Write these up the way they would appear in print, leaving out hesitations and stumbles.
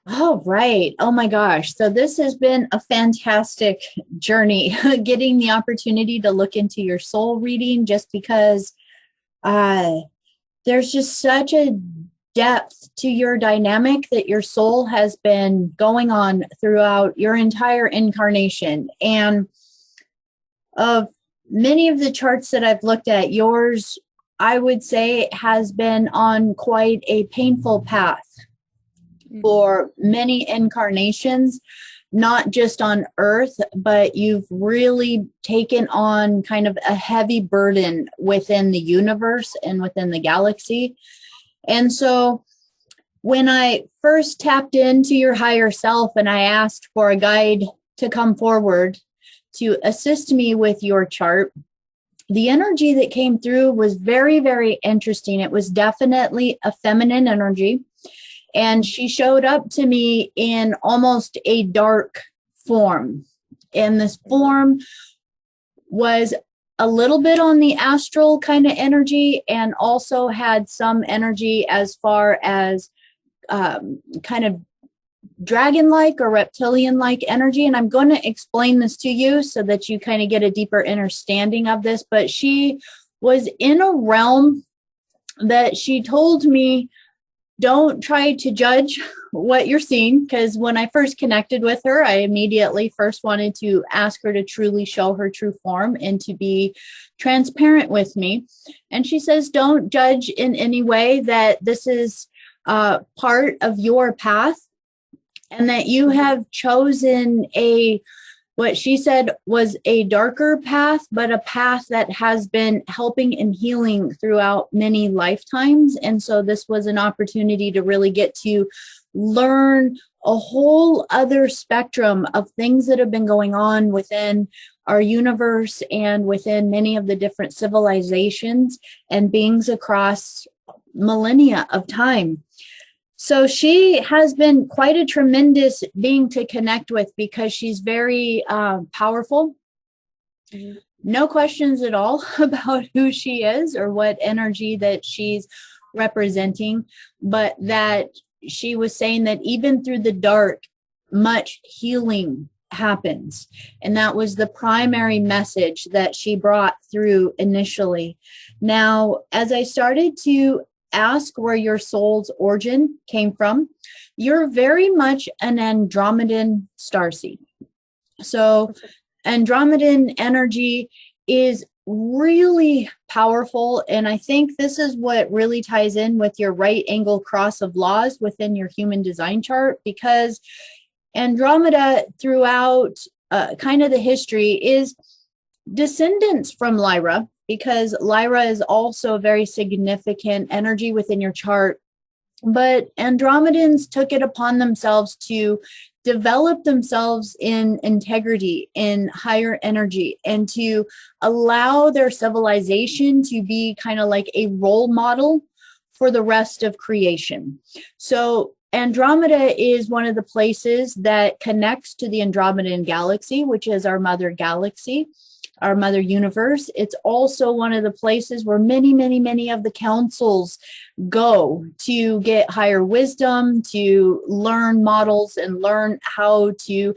Oh, right. Oh my gosh. So this has been a fantastic journey, getting the opportunity to look into your soul reading just because uh, there's just such a depth to your dynamic that your soul has been going on throughout your entire incarnation. And of many of the charts that I've looked at, yours, I would say, has been on quite a painful path for many incarnations, not just on Earth, but you've really taken on kind of a heavy burden within the universe and within the galaxy. And so when I first tapped into your higher self and I asked for a guide to come forward to assist me with your chart, the energy that came through was very, very interesting. It was definitely a feminine energy. And she showed up to me in almost a dark form. And this form was a little bit on the astral kind of energy and also had some energy as far as kind of dragon-like or reptilian-like energy. And I'm going to explain this to you so that you kind of get a deeper understanding of this. But she was in a realm that she told me, don't try to judge what you're seeing, because when I first connected with her, I immediately first wanted to ask her to truly show her true form and to be transparent with me. And she says, don't judge in any way, that this is part of your path and that you have chosen what she said was a darker path, but a path that has been helping and healing throughout many lifetimes. And so this was an opportunity to really get to learn a whole other spectrum of things that have been going on within our universe and within many of the different civilizations and beings across millennia of time. So she has been quite a tremendous being to connect with because she's very powerful. Mm-hmm. No questions at all about who she is or what energy that she's representing, but that she was saying that even through the dark, much healing happens. And that was the primary message that she brought through initially. Now, as I started to ask where your soul's origin came from, you're very much an Andromedan starseed. So Andromedan energy is really powerful. And I think this is what really ties in with your right angle cross of laws within your human design chart, because Andromeda throughout kind of the history is descendants from Lyra, because Lyra is also a very significant energy within your chart. But Andromedans took it upon themselves to develop themselves in integrity, in higher energy, and to allow their civilization to be kind of like a role model for the rest of creation. So Andromeda is one of the places that connects to the Andromedan galaxy, which is our mother galaxy, our mother universe. It's also one of the places where many, many, many of the councils go to get higher wisdom, to learn models and learn how to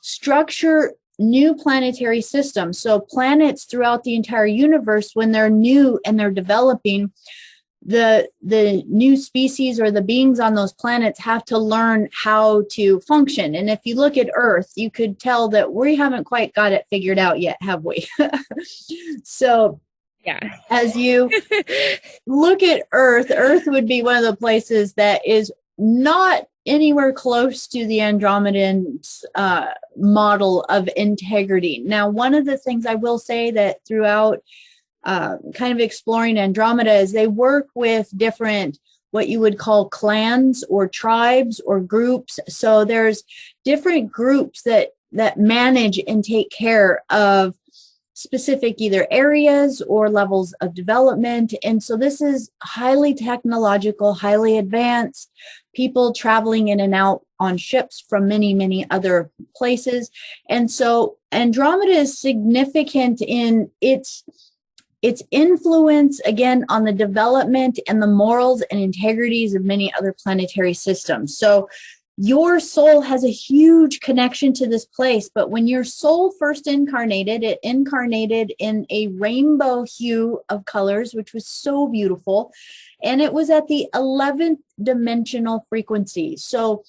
structure new planetary systems. So planets throughout the entire universe, when they're new and they're developing, the new species or the beings on those planets have to learn how to function. And if you look at Earth, you could tell that we haven't quite got it figured out yet, have we? So yeah, as you look at Earth, Earth would be one of the places that is not anywhere close to the Andromedan model of integrity. Now, one of the things I will say that throughout kind of exploring Andromeda is they work with different, what you would call clans or tribes or groups. So there's different groups that manage and take care of specific either areas or levels of development. And so this is highly technological, highly advanced, people traveling in and out on ships from many, many other places. And so Andromeda is significant in its influence, again, on the development and the morals and integrities of many other planetary systems. So your soul has a huge connection to this place. But when your soul first incarnated, it incarnated in a rainbow hue of colors, which was so beautiful. And it was at the 11th dimensional frequency. So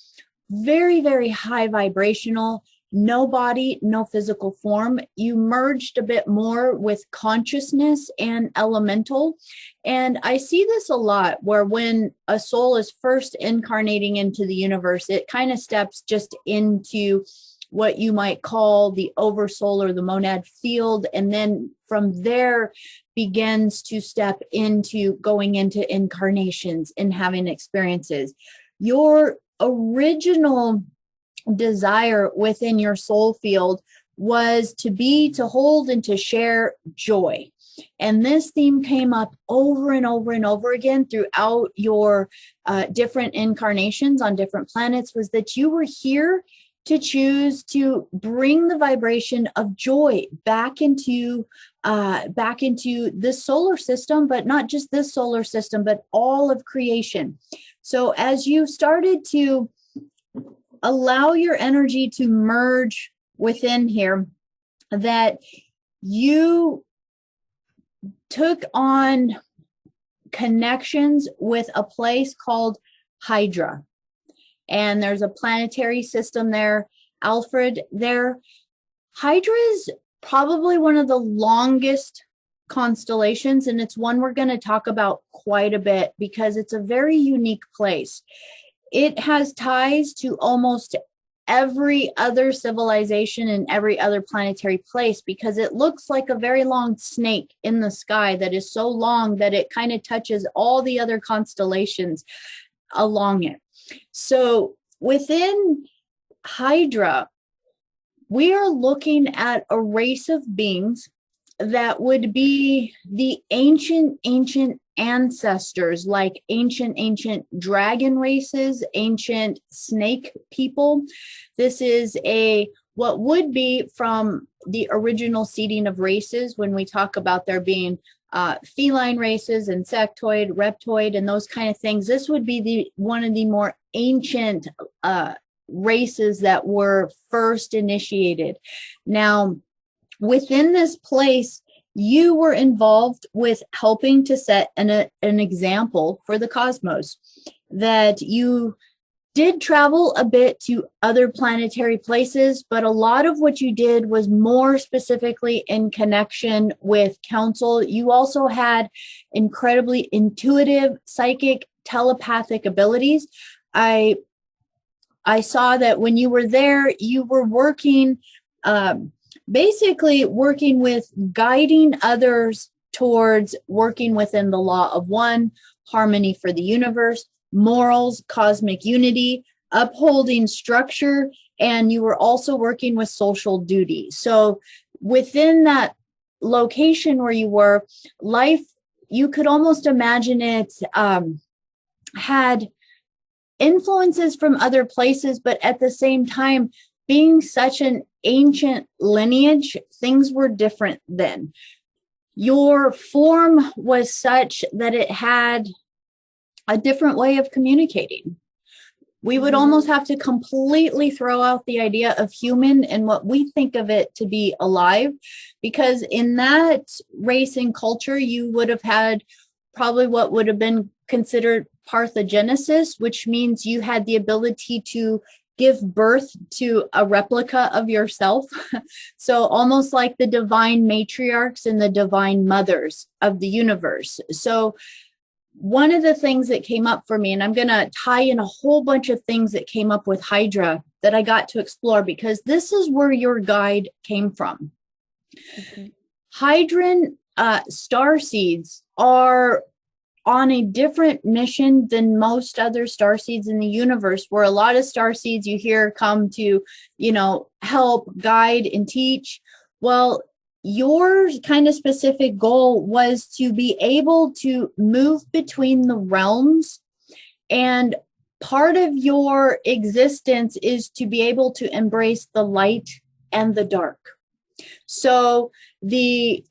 very, very high vibrational, no body, no physical form. You merged a bit more with consciousness and elemental. And I see this a lot where when a soul is first incarnating into the universe, it kind of steps just into what you might call the oversoul or the monad field. And then from there begins to step into going into incarnations and having experiences. Your original desire within your soul field was to hold, and to share joy. And this theme came up over and over and over again throughout your different incarnations on different planets, was that you were here to choose to bring the vibration of joy back into this solar system, but not just this solar system, but all of creation. So as you started to allow your energy to merge within here, that you took on connections with a place called Hydra. And there's a planetary system there, Alfred there. Hydra is probably one of the longest constellations, and it's one we're going to talk about quite a bit because it's a very unique place. It has ties to almost every other civilization and every other planetary place because it looks like a very long snake in the sky that is so long that it kind of touches all the other constellations along it. So within Hydra, we are looking at a race of beings that would be the ancient ancestors, like ancient dragon races, ancient snake people. This is what would be from the original seeding of races when we talk about there being feline races, insectoid, reptoid, and those kind of things. This would be one of the more ancient races that were first initiated. Now, within this place, you were involved with helping to set an example for the cosmos, that you did travel a bit to other planetary places, but a lot of what you did was more specifically in connection with council. You also had incredibly intuitive, psychic, telepathic abilities. I saw that when you were there, you were working, basically working with guiding others towards working within the law of one, harmony for the universe, morals, cosmic unity, upholding structure, and you were also working with social duty. So within that location where you were, life, you could almost imagine it had influences from other places, but at the same time, being such an ancient lineage, things were different then. Your form was such that it had a different way of communicating. We would almost have to completely throw out the idea of human and what we think of it to be alive, because in that race and culture, you would have had probably what would have been considered parthenogenesis, which means you had the ability to give birth to a replica of yourself. So almost like the divine matriarchs and the divine mothers of the universe. So one of the things that came up for me, and I'm going to tie in a whole bunch of things that came up with Hydra that I got to explore, because this is where your guide came from. Okay. Hydran starseeds are on a different mission than most other starseeds in the universe, where a lot of starseeds you hear come to, help, guide, and teach. Well, your kind of specific goal was to be able to move between the realms, and part of your existence is to be able to embrace the light and the dark. So the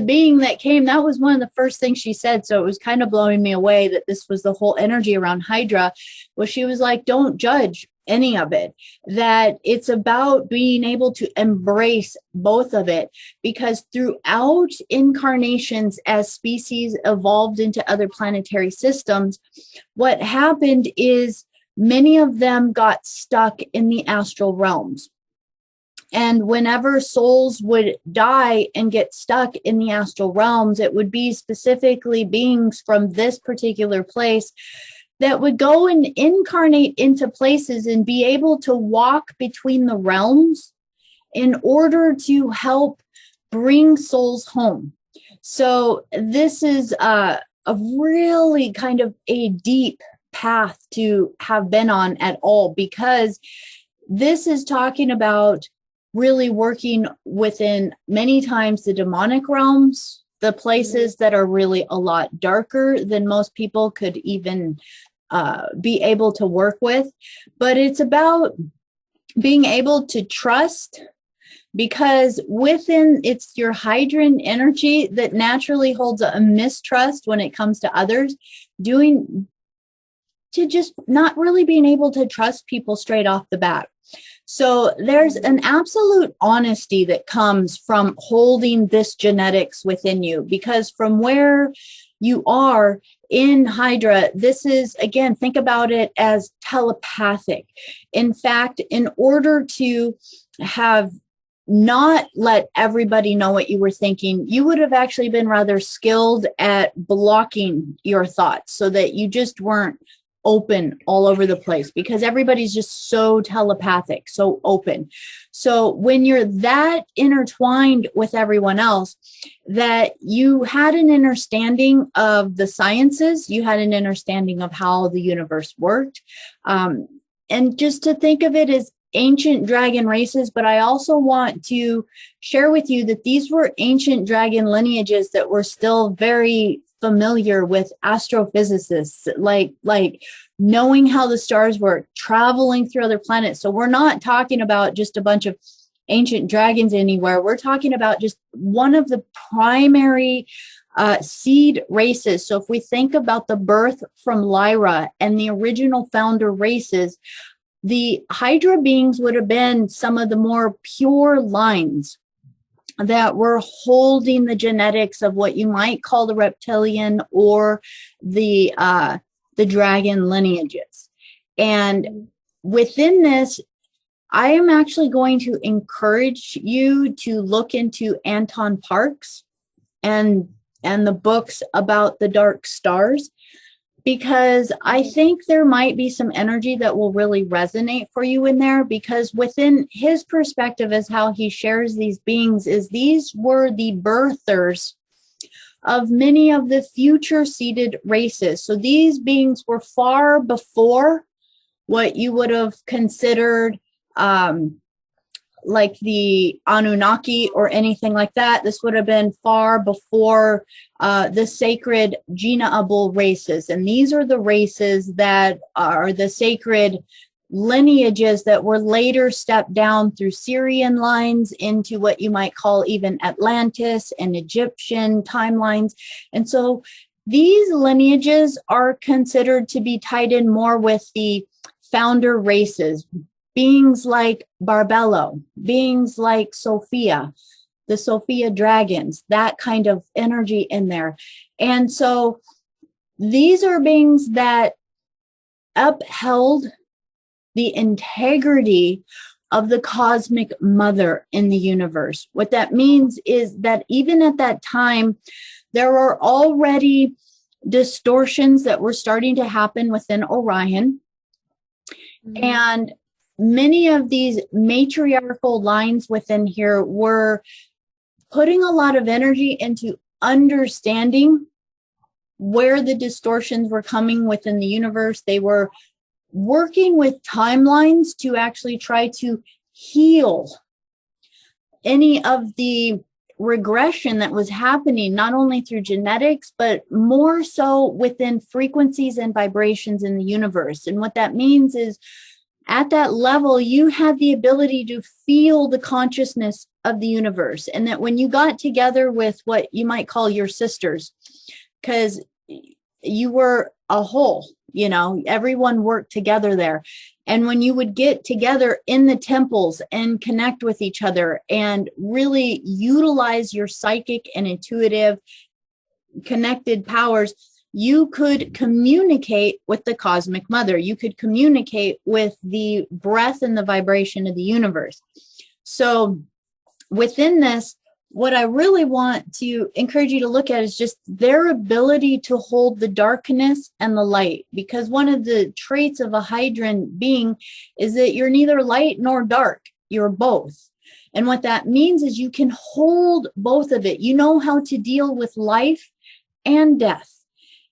being that came, that was one of the first things she said. So it was kind of blowing me away that this was the whole energy around Hydra, where she was like, don't judge any of it, that it's about being able to embrace both of it, because throughout incarnations, as species evolved into other planetary systems, what happened is many of them got stuck in the astral realms. And whenever souls would die and get stuck in the astral realms, it would be specifically beings from this particular place that would go and incarnate into places and be able to walk between the realms in order to help bring souls home. So this is a really kind of a deep path to have been on at all, because this is talking about really working within many times the demonic realms, the places that are really a lot darker than most people could even be able to work with. But it's about being able to trust, because within it's your Hydran energy that naturally holds a mistrust when it comes to others, to just not really being able to trust people straight off the bat. So there's an absolute honesty that comes from holding this genetics within you, because from where you are in Hydra, this is, again, think about it as telepathic. In fact, in order to have not let everybody know what you were thinking, you would have actually been rather skilled at blocking your thoughts so that you just weren't open all over the place, because everybody's just so telepathic, so open. So when you're that intertwined with everyone else, that you had an understanding of the sciences, you had an understanding of how the universe worked, and just to think of it as ancient dragon races. But I also want to share with you that these were ancient dragon lineages that were still very familiar with astrophysicists, like knowing how the stars work, traveling through other planets. So we're not talking about just a bunch of ancient dragons anywhere. We're talking about just one of the primary seed races. So if we think about the birth from Lyra and the original founder races, the Hydra beings would have been some of the more pure lines that were holding the genetics of what you might call the reptilian or the dragon lineages. And within this, I am actually going to encourage you to look into Anton Parks and the books about the dark stars, because I think there might be some energy that will really resonate for you in there, because within his perspective as how he shares these beings is these were the birthers of many of the future seeded races. So these beings were far before what you would have considered like the Anunnaki or anything like that. This would have been far before the sacred Gina-Abul races. And these are the races that are the sacred lineages that were later stepped down through Syrian lines into what you might call even Atlantis and Egyptian timelines. And so these lineages are considered to be tied in more with the founder races, beings like Barbello, beings like Sophia, the Sophia dragons, that kind of energy in there. And so these are beings that upheld the integrity of the cosmic mother in the universe. What that means is that even at that time, there were already distortions that were starting to happen within Orion. And many of these matriarchal lines within here were putting a lot of energy into understanding where the distortions were coming within the universe. They were working with timelines to actually try to heal any of the regression that was happening, not only through genetics, but more so within frequencies and vibrations in the universe. And what that means is at that level, you had the ability to feel the consciousness of the universe. And that when you got together with what you might call your sisters, because you were a whole, you know, everyone worked together there. And when you would get together in the temples and connect with each other and really utilize your psychic and intuitive connected powers, you could communicate with the cosmic mother. You could communicate with the breath and the vibration of the universe. So within this, what I really want to encourage you to look at is just their ability to hold the darkness and the light. Because one of the traits of a Hydran being is that you're neither light nor dark. You're both. And what that means is you can hold both of it. You know how to deal with life and death.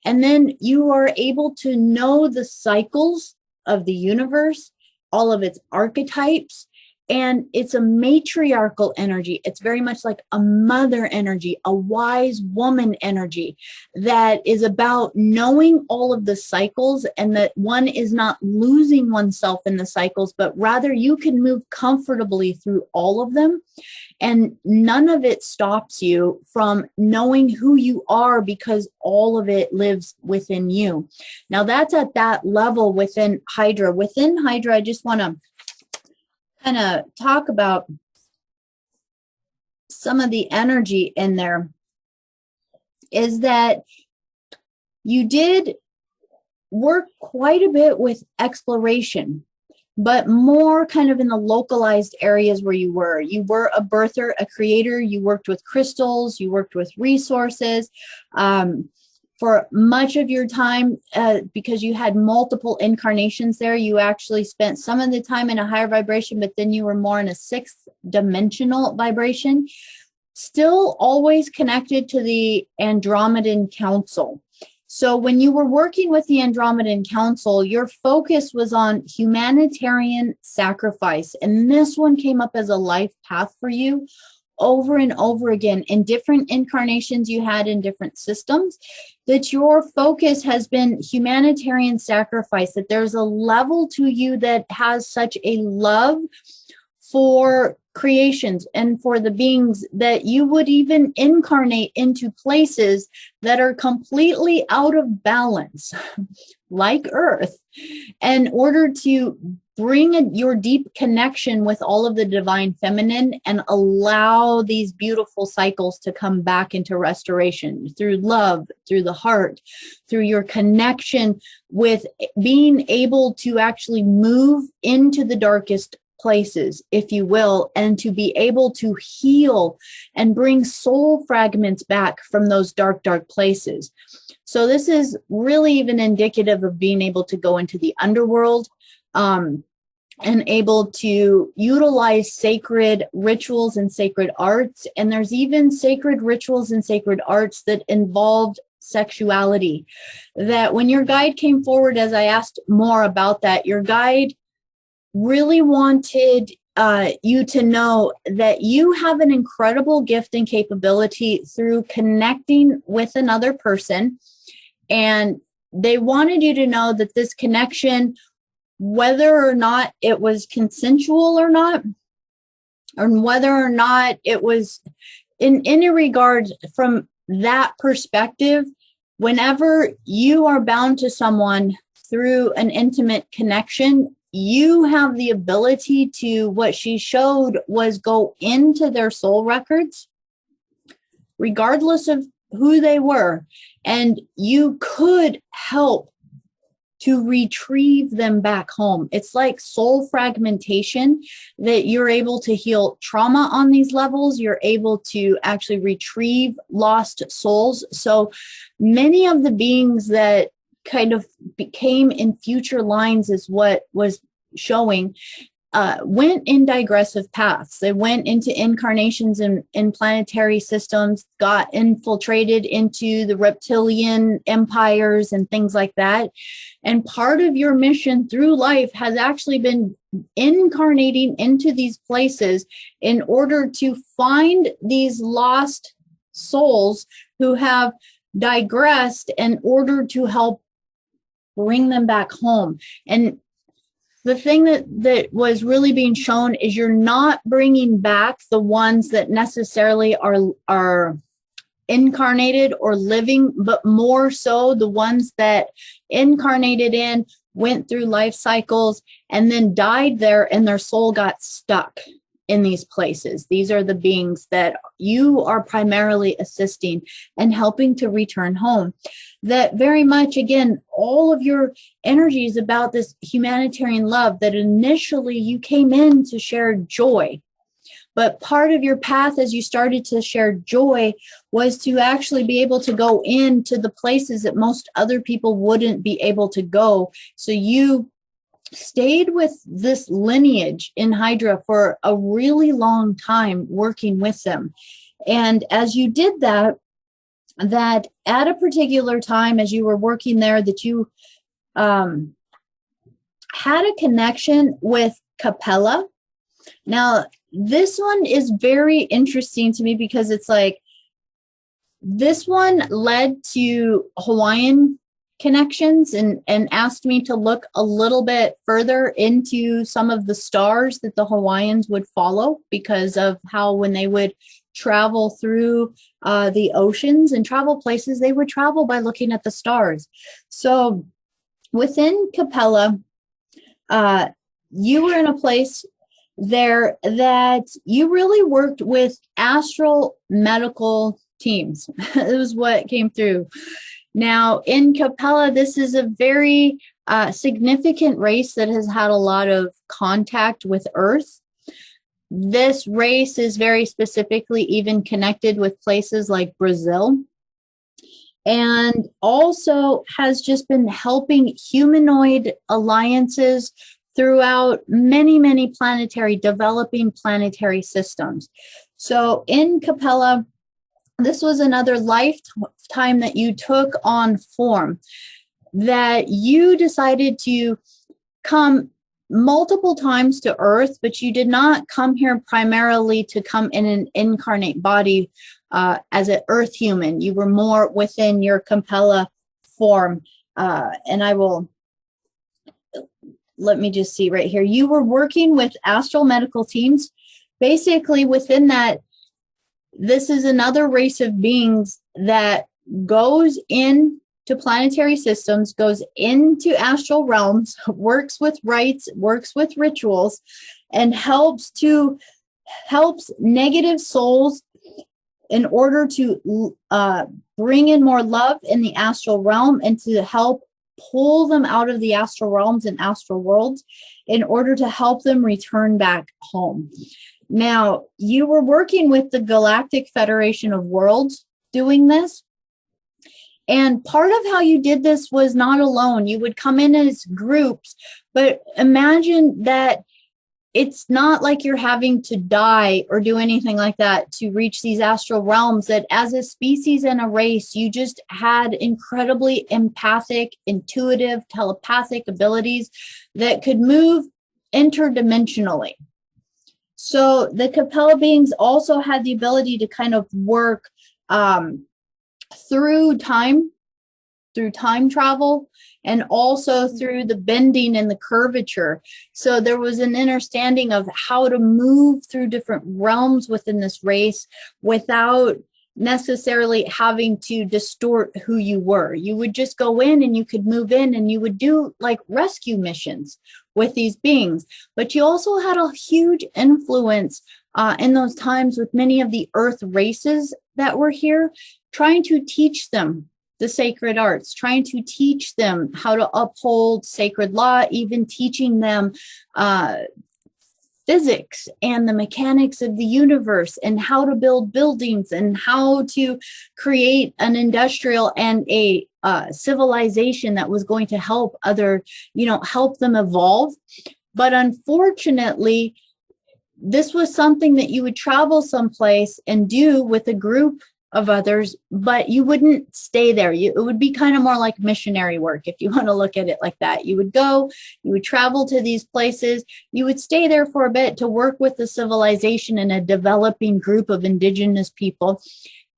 And then you are able to know the cycles of the universe, all of its archetypes. And it's a matriarchal energy. It's very much like a mother energy, a wise woman energy that is about knowing all of the cycles, and that one is not losing oneself in the cycles, but rather you can move comfortably through all of them. And none of it stops you from knowing who you are, because all of it lives within you. Now that's at that level within Hydra. Within Hydra, I just want to kind of talk about some of the energy in there. Is that you did work quite a bit with exploration, but more kind of in the localized areas where you were. You were a birther, a creator. You worked with crystals. You worked with resources. For much of your time, because you had multiple incarnations there, you actually spent some of the time in a higher vibration, but then you were more in a sixth dimensional vibration, still always connected to the Andromedan Council. So when you were working with the Andromedan Council, your focus was on humanitarian sacrifice. And this one came up as a life path for you over and over again in different incarnations you had in different systems, that your focus has been humanitarian sacrifice, that there's a level to you that has such a love for creations and for the beings that you would even incarnate into places that are completely out of balance, like Earth, in order to bring your deep connection with all of the divine feminine and allow these beautiful cycles to come back into restoration through love, through the heart, through your connection with being able to actually move into the darkest places, if you will, and to be able to heal and bring soul fragments back from those dark, dark places. So this is really even indicative of being able to go into the underworld, and able to utilize sacred rituals and sacred arts. And there's even sacred rituals and sacred arts that involved sexuality. That when your guide came forward, as I asked more about that, your guide really wanted you to know that you have an incredible gift and capability through connecting with another person. And they wanted you to know that this connection, whether or not it was consensual or not, or whether or not it was in any regard from that perspective, whenever you are bound to someone through an intimate connection, you have the ability to, what she showed was go into their soul records, regardless of who they were, and you could help to retrieve them back home. It's like soul fragmentation, that you're able to heal trauma on these levels. You're able to actually retrieve lost souls. So many of the beings that kind of became in future lines is what was showing, went in digressive paths. They went into incarnations in planetary systems, got infiltrated into the reptilian empires and things like that. And part of your mission through life has actually been incarnating into these places in order to find these lost souls who have digressed, in order to help bring them back home. And the thing that was really being shown is you're not bringing back the ones that necessarily are incarnated or living, but more so the ones that incarnated in, went through life cycles, and then died there, and their soul got stuck in these places. These are the beings that you are primarily assisting and helping to return home. That very much, again, all of your energy is about this humanitarian love, that initially you came in to share joy. But part of your path as you started to share joy was to actually be able to go into the places that most other people wouldn't be able to go. So you stayed with this lineage in Hydra for a really long time, working with them. And as you did that at a particular time, as you were working there, that you had a connection with Capella. Now, this one is very interesting to me because it's like, this one led to Hawaiian connections and asked me to look a little bit further into some of the stars that the Hawaiians would follow, because of how when they would travel through the oceans and travel places, they would travel by looking at the stars. So within Capella, you were in a place there that you really worked with astral medical teams. It was what came through. Now, in Capella, this is a very significant race that has had a lot of contact with Earth. This race is very specifically even connected with places like Brazil, and also has just been helping humanoid alliances throughout many, many developing planetary systems. So in Capella, this was another lifetime that you took on form, that you decided to come multiple times to Earth, but you did not come here primarily to come in an incarnate body as an Earth human. You were more within your Capella form. And I will... let me just see right here. You were working with astral medical teams. Basically, within that, this is another race of beings that goes into planetary systems, goes into astral realms, works with rites, works with rituals, and helps negative souls in order to bring in more love in the astral realm, and to help pull them out of the astral realms and astral worlds in order to help them return back home. Now, you were working with the Galactic Federation of Worlds doing this. And part of how you did this was not alone. You would come in as groups, but imagine that it's not like you're having to die or do anything like that to reach these astral realms, that as a species and a race, you just had incredibly empathic, intuitive, telepathic abilities that could move interdimensionally. So the Capella beings also had the ability to kind of work through time travel, and also through the bending and the curvature. So there was an understanding of how to move through different realms within this race without necessarily having to distort who you were. You would just go in and you could move in, and you would do like rescue missions with these beings. But you also had a huge influence in those times with many of the Earth races that were here, trying to teach them the sacred arts, trying to teach them how to uphold sacred law, even teaching them physics and the mechanics of the universe, and how to build buildings, and how to create an industrial and a civilization that was going to help help them evolve. But unfortunately, this was something that you would travel someplace and do with a group of others, but you wouldn't stay there. It would be kind of more like missionary work, if you want to look at it like that. You would go, you would travel to these places, you would stay there for a bit to work with the civilization and a developing group of indigenous people.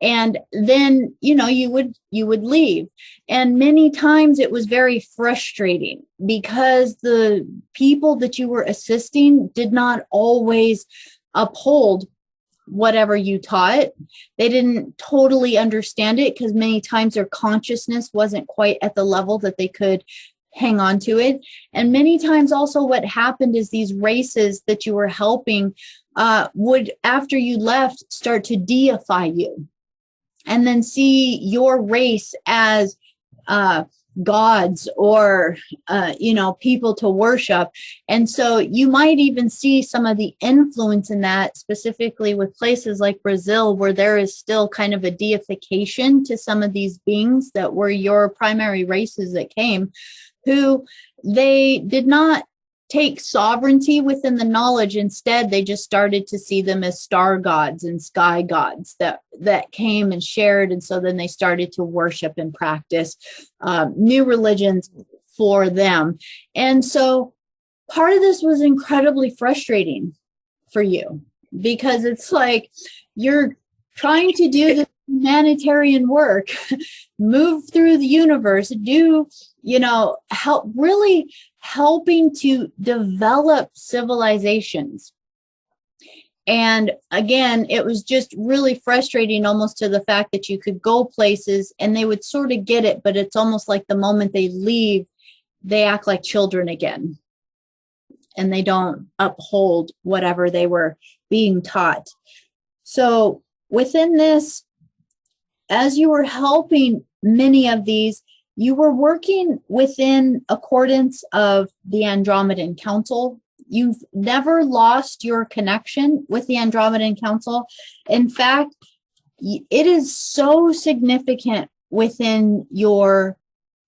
And then, you would leave. And many times it was very frustrating because the people that you were assisting did not always uphold whatever you taught. They didn't totally understand it because many times their consciousness wasn't quite at the level that they could hang on to it. And many times also what happened is these races that you were helping would, after you left, start to deify you and then see your race as gods or people to worship. And so you might even see some of the influence in that, specifically with places like Brazil, where there is still kind of a deification to some of these beings that were your primary races that came, who they did not take sovereignty within the knowledge. Instead, they just started to see them as star gods and sky gods that came and shared. And so then they started to worship and practice new religions for them. And so part of this was incredibly frustrating for you, because it's like you're trying to do the humanitarian work, move through the universe, helping to develop civilizations. And again, it was just really frustrating, almost to the fact that you could go places and they would sort of get it, but it's almost like the moment they leave, they act like children again. And they don't uphold whatever they were being taught. So within this, as you were helping many of these, you were working within accordance of the Andromedan Council. You've never lost your connection with the Andromedan Council. In fact, it is so significant within your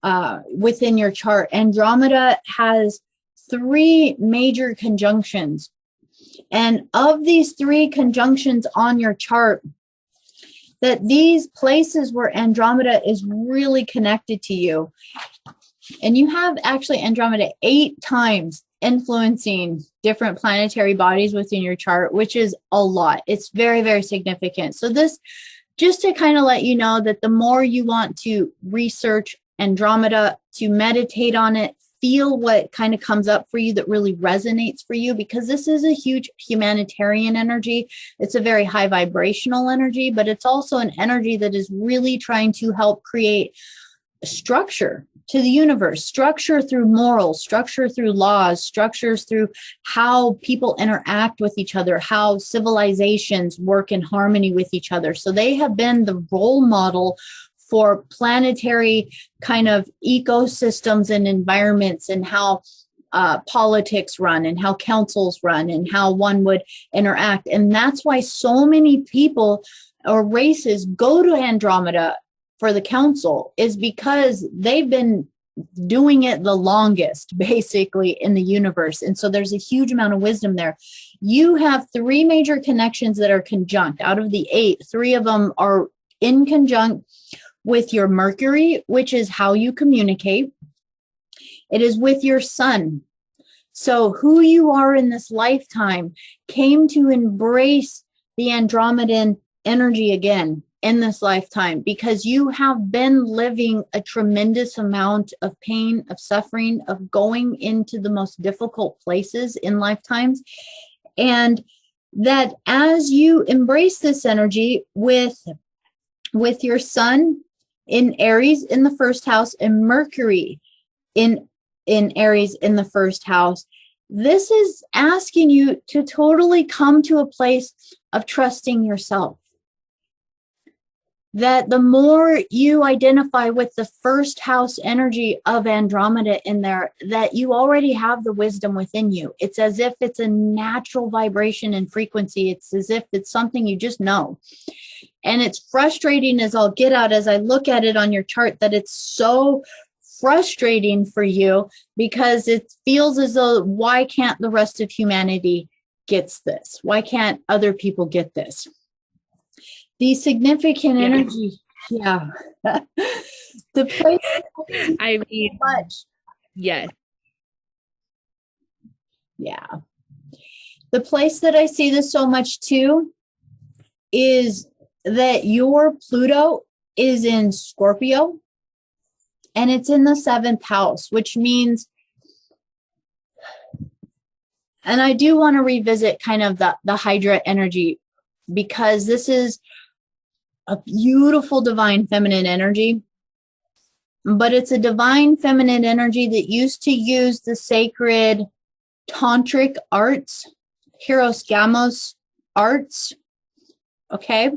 chart. Andromeda has 3 major conjunctions. And of these 3 conjunctions on your chart, that these places where Andromeda is really connected to you. And you have actually Andromeda 8 times influencing different planetary bodies within your chart, which is a lot. It's very, very significant. So this, just to kind of let you know that the more you want to research Andromeda, to meditate on it, feel what kind of comes up for you that really resonates for you, because this is a huge humanitarian energy. It's a very high vibrational energy, but it's also an energy that is really trying to help create structure to the universe, structure through morals, structure through laws, structures through how people interact with each other, how civilizations work in harmony with each other. So they have been the role model for planetary kind of ecosystems and environments, and how politics run and how councils run and how one would interact. And that's why so many people or races go to Andromeda for the council, is because they've been doing it the longest, basically, in the universe. And so there's a huge amount of wisdom there. You have 3 major connections that are conjunct. Out of the 8, 3 of them are in conjunct with your Mercury, which is how you communicate. It is with your sun. So who you are in this lifetime came to embrace the Andromedan energy again in this lifetime, because you have been living a tremendous amount of pain, of suffering, of going into the most difficult places in lifetimes. And that as you embrace this energy with your sun in Aries in the 1st house and Mercury in Aries in the 1st house, this is asking you to totally come to a place of trusting yourself. That the more you identify with the 1st house energy of Andromeda in there, that you already have the wisdom within you. It's as if it's a natural vibration and frequency. It's as if it's something you just know. And it's frustrating as I'll get out as I look at it on your chart, that it's so frustrating for you, because it feels as though, why can't the rest of humanity gets this? Why can't other people get this? The significant energy, yeah. The place, I mean, much. Yes. Yeah. The place that I see this so much too is that your Pluto is in Scorpio, and it's in the 7th house, which means, and I do want to revisit kind of the Hydra energy because this is a beautiful divine feminine energy, but it's a divine feminine energy that used to use the sacred tantric arts, Hieros Gamos arts. Okay,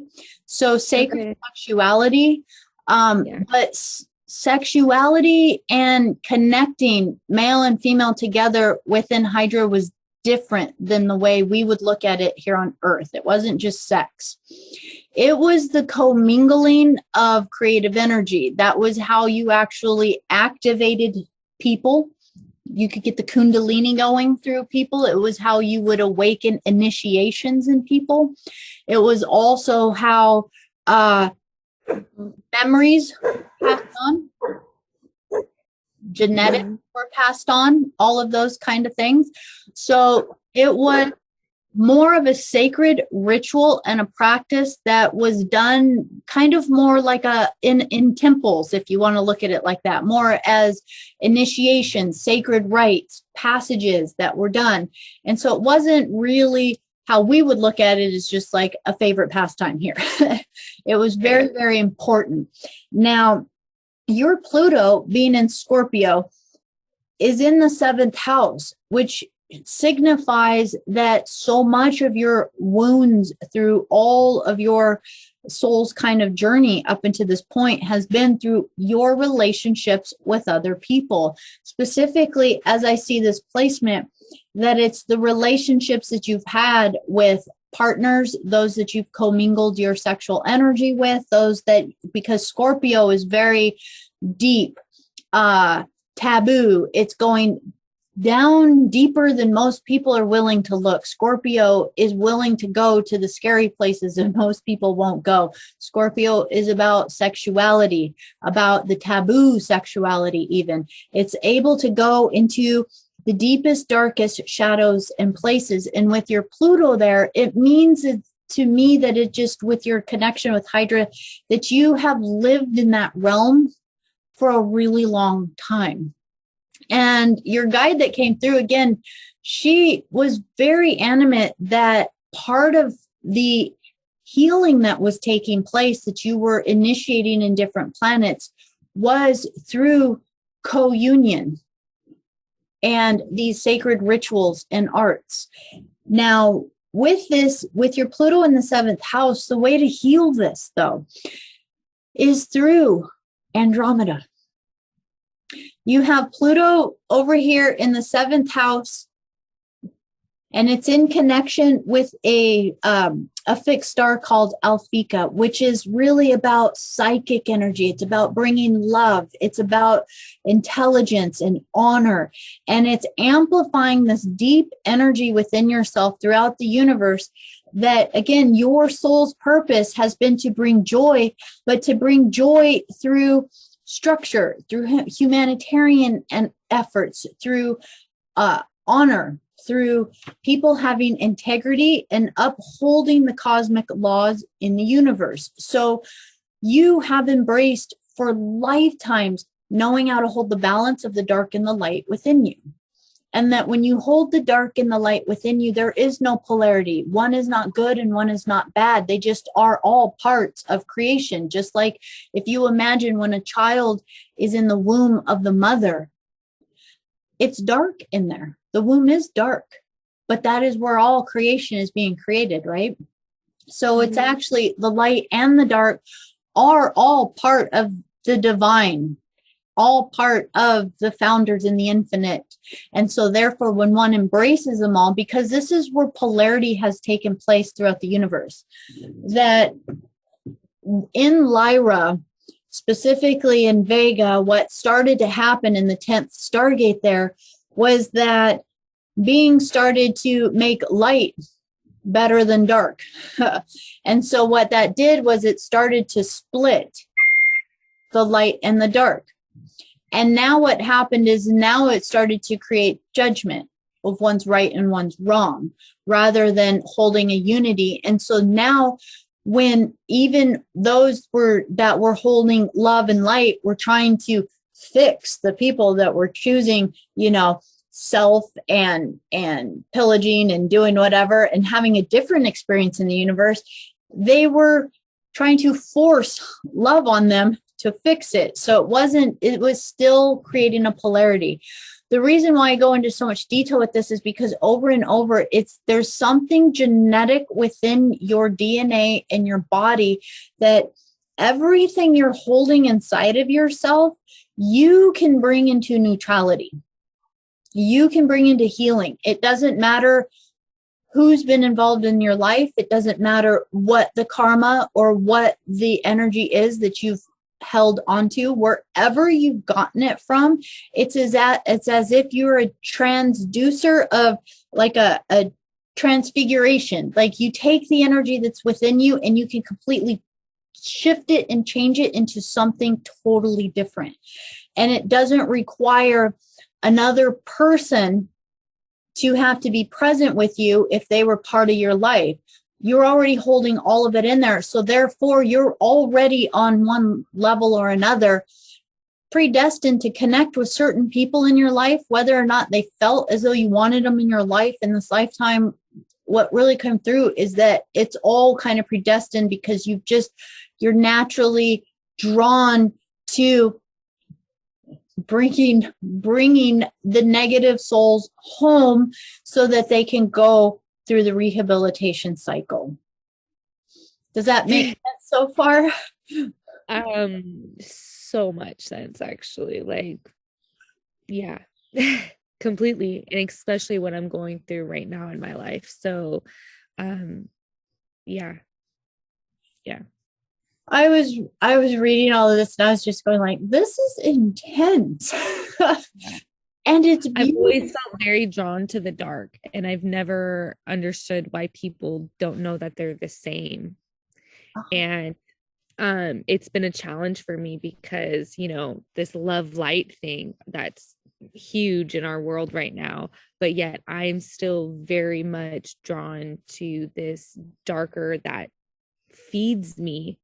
so sacred sexuality, but sexuality and connecting male and female together within Hydra was different than the way we would look at it here on Earth. It wasn't just sex. It was the commingling of creative energy. That was how you actually activated people. You could get the kundalini going through people. It was how you would awaken initiations in people. It was also how memories passed on, genetics were passed on, all of those kind of things. So it was more of a sacred ritual and a practice that was done kind of more like in temples, if you want to look at it like that, more as initiations, sacred rites, passages that were done. And so it wasn't really how we would look at it as just like a favorite pastime here. It was very, very important. Now, your Pluto being in Scorpio is in the 7th house, which signifies that so much of your wounds through all of your soul's kind of journey up into this point has been through your relationships with other people. Specifically, as I see this placement, that it's the relationships that you've had with partners, those that you've commingled your sexual energy with, those that, because Scorpio is very deep, taboo, it's going down deeper than most people are willing to look. Scorpio is willing to go to the scary places and most people won't go. Scorpio is about sexuality, about the taboo sexuality even. It's able to go into the deepest, darkest shadows and places. And with your Pluto there, it means to me that it just, with your connection with Hydra, that you have lived in that realm for a really long time. And your guide that came through, again, she was very animate that part of the healing that was taking place, that you were initiating in different planets, was through co-union and these sacred rituals and arts. Now, with this, with your Pluto in the 7th house, the way to heal this, though, is through Andromeda. You have Pluto over here in the 7th house, and it's in connection with a fixed star called Alphika, which is really about psychic energy. It's about bringing love. It's about intelligence and honor. And it's amplifying this deep energy within yourself throughout the universe that, again, your soul's purpose has been to bring joy, but to bring joy through structure, through humanitarian and efforts, through honor, through people having integrity and upholding the cosmic laws in the universe. So you have embraced for lifetimes knowing how to hold the balance of the dark and the light within you. And that when you hold the dark and the light within you, there is no polarity. One is not good and one is not bad. They just are all parts of creation. Just like if you imagine when a child is in the womb of the mother, it's dark in there. The womb is dark, but that is where all creation is being created, right? So it's actually the light and the dark are all part of the divine, all part of the founders in the infinite. And so therefore, when one embraces them all, because this is where polarity has taken place throughout the universe, that in Lyra, specifically in Vega, what started to happen in the 10th Stargate there was that beings started to make light better than dark. And so what that did was it started to split the light and the dark. And now what happened is now it started to create judgment of one's right and one's wrong, rather than holding a unity. And so now when even those that were holding love and light were trying to fix the people that were choosing, self and pillaging and doing whatever and having a different experience in the universe, they were trying to force love on them to fix it. So it was still creating a polarity. The reason why I go into so much detail with this is because over and over, there's something genetic within your DNA and your body that everything you're holding inside of yourself, you can bring into neutrality. You can bring into healing. It doesn't matter who's been involved in your life. It doesn't matter what the karma or what the energy is that you've held onto. Wherever you've gotten it from, it's as if you're a transducer of like a transfiguration. Like you take the energy that's within you and you can completely shift it and change it into something totally different. And it doesn't require another person to have to be present with you if they were part of your life. You're already holding all of it in there. So therefore, you're already on one level or another predestined to connect with certain people in your life, whether or not they felt as though you wanted them in your life in this lifetime. What really came through is that it's all kind of predestined because you're naturally drawn to bringing the negative souls home so that they can go through the rehabilitation cycle. Does that make sense so far? So much sense, actually. Like, yeah, completely. And especially what I'm going through right now in my life. So, yeah. I was reading all of this and I was just going like, this is intense. And it's beautiful. I've always felt very drawn to the dark, and I've never understood why people don't know that they're the same. And it's been a challenge for me because, this love light thing that's huge in our world right now, but yet I'm still very much drawn to this darker that feeds me.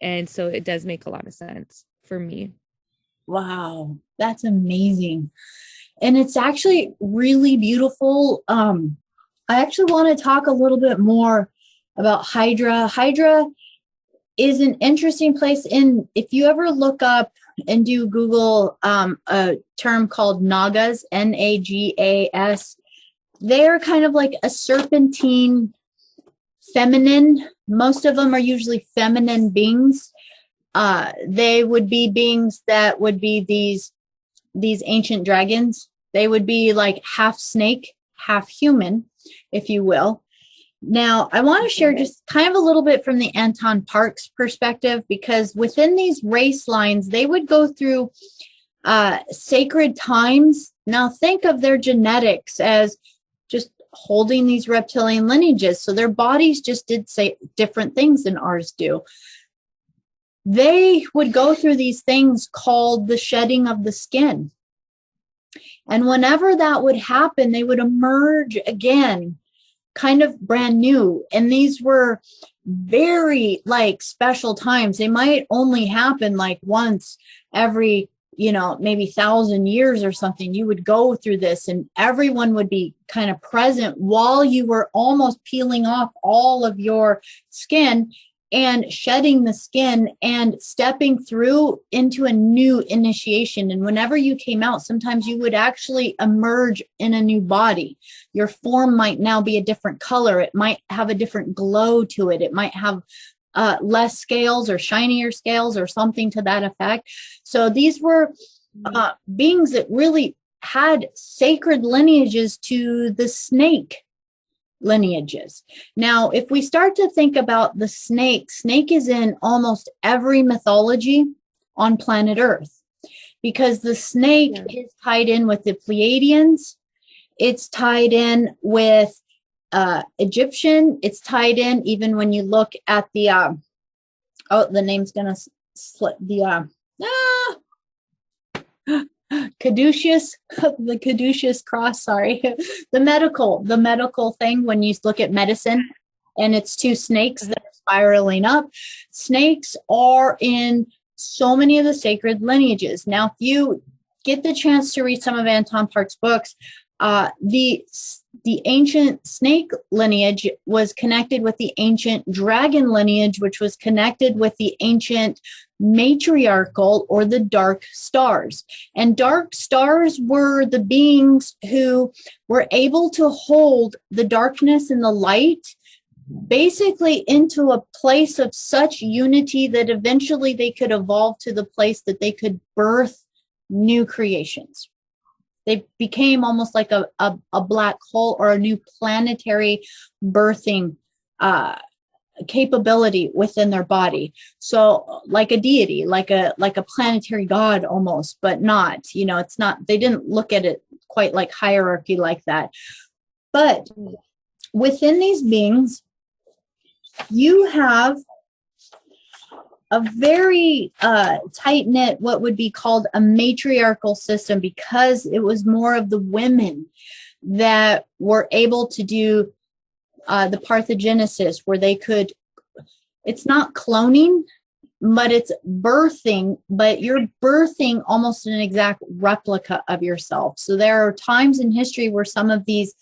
And so it does make a lot of sense for me. Wow, that's amazing. And it's actually really beautiful. I actually want to talk a little bit more about Hydra. Hydra is an interesting place. If you ever look up and do Google a term called Nagas, Nagas, they're kind of like a serpentine feminine. Most of them are usually feminine beings. They would be beings that would be these ancient dragons. They would be like half snake, half human, if you will. Now, I want to share just kind of a little bit from the Anton Parks perspective, because within these race lines, they would go through sacred times. Now, think of their genetics as just holding these reptilian lineages. So their bodies just did say different things than ours do. They would go through these things called the shedding of the skin. And whenever that would happen, they would emerge again, kind of brand new. And these were very like special times. They might only happen like once every, maybe 1,000 years or something. You would go through this and everyone would be kind of present while you were almost peeling off all of your skin and shedding the skin and stepping through into a new initiation. And whenever you came out, sometimes you would actually emerge in a new body. Your form might now be a different color. It might have a different glow to it. It might have less scales or shinier scales or something to that effect. So these were beings that really had sacred lineages to the snake lineages. Now, if we start to think about the snake is in almost every mythology on planet Earth, because the snake is tied in with the Pleiadians. It's tied in with Egyptian. It's tied in even when you look at the the name's gonna slip, the caduceus, the caduceus cross, sorry, the medical thing, when you look at medicine and it's two snakes that are spiraling up. Snakes are in so many of the sacred lineages. Now, if you get the chance to read some of Anton Park's books, the ancient snake lineage was connected with the ancient dragon lineage, which was connected with the ancient matriarchal or the dark stars. And dark stars were the beings who were able to hold the darkness and the light basically into a place of such unity that eventually they could evolve to the place that they could birth new creations. They became almost like a black hole or a new planetary birthing capability within their body. So like a deity, like a planetary god almost, but not, it's not, they didn't look at it quite like hierarchy like that. But within these beings, you have a very tight-knit, what would be called a matriarchal system, because it was more of the women that were able to do the parthenogenesis, where they could, it's not cloning, but it's birthing, but you're birthing almost an exact replica of yourself. So there are times in history where some of these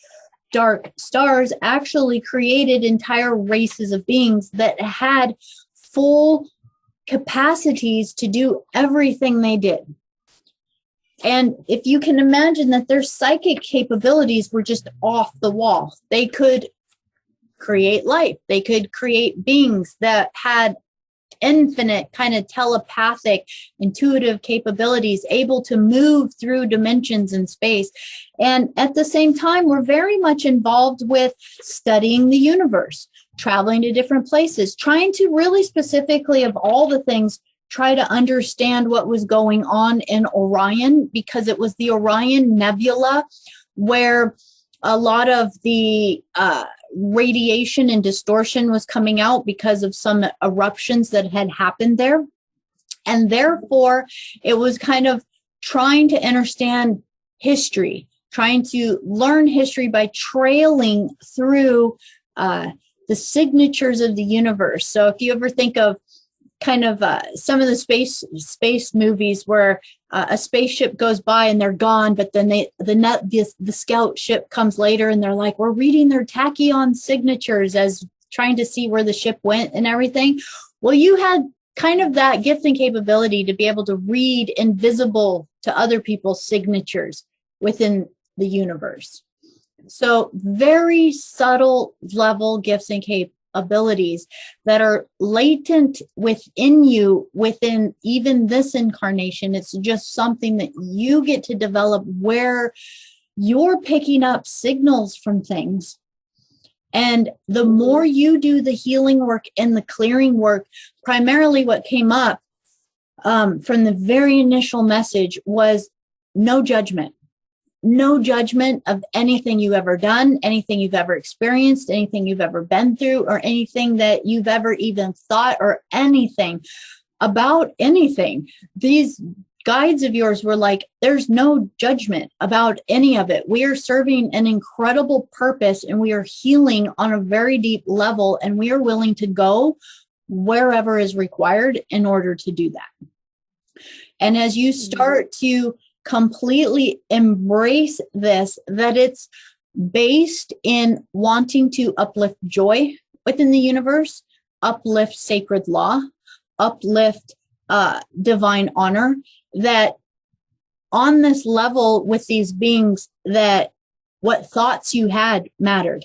dark stars actually created entire races of beings that had full capacities to do everything they did. And if you can imagine that their psychic capabilities were just off the wall, they could create life, they could create beings that had infinite kind of telepathic, intuitive capabilities, able to move through dimensions and space. And at the same time, we're very much involved with studying the universe, traveling to different places, trying to really specifically, of all the things, try to understand what was going on in Orion, because it was the Orion Nebula where a lot of the radiation and distortion was coming out because of some eruptions that had happened there. And therefore, it was kind of trying to understand history, trying to learn history by trailing through the signatures of the universe. So if you ever think of kind of some of the space movies where a spaceship goes by and they're gone, but then the scout ship comes later and they're like, we're reading their tachyon signatures as trying to see where the ship went and everything. Well, you had kind of that gift and capability to be able to read invisible to other people's signatures within the universe. So very subtle level gifts and abilities that are latent within you, within even this incarnation. It's just something that you get to develop where you're picking up signals from things. And the more you do the healing work and the clearing work, primarily what came up from the very initial message was no judgment. No judgment of anything you've ever done, anything you've ever experienced, anything you've ever been through, or anything that you've ever even thought, or anything about anything. These guides of yours were like, there's no judgment about any of it. We are serving an incredible purpose, and we are healing on a very deep level, and we are willing to go wherever is required in order to do that. And as you start to completely embrace this, that it's based in wanting to uplift joy within the universe, uplift sacred law, uplift divine honor, that on this level with these beings, that what thoughts you had mattered.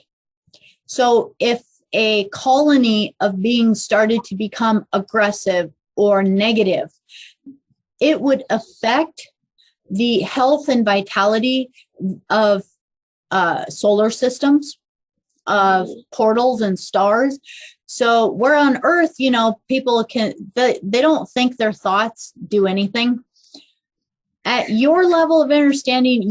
So if a colony of beings started to become aggressive or negative, it would affect the health and vitality of solar systems, of portals and stars. So we're on Earth, people they don't think their thoughts do anything. At your level of understanding,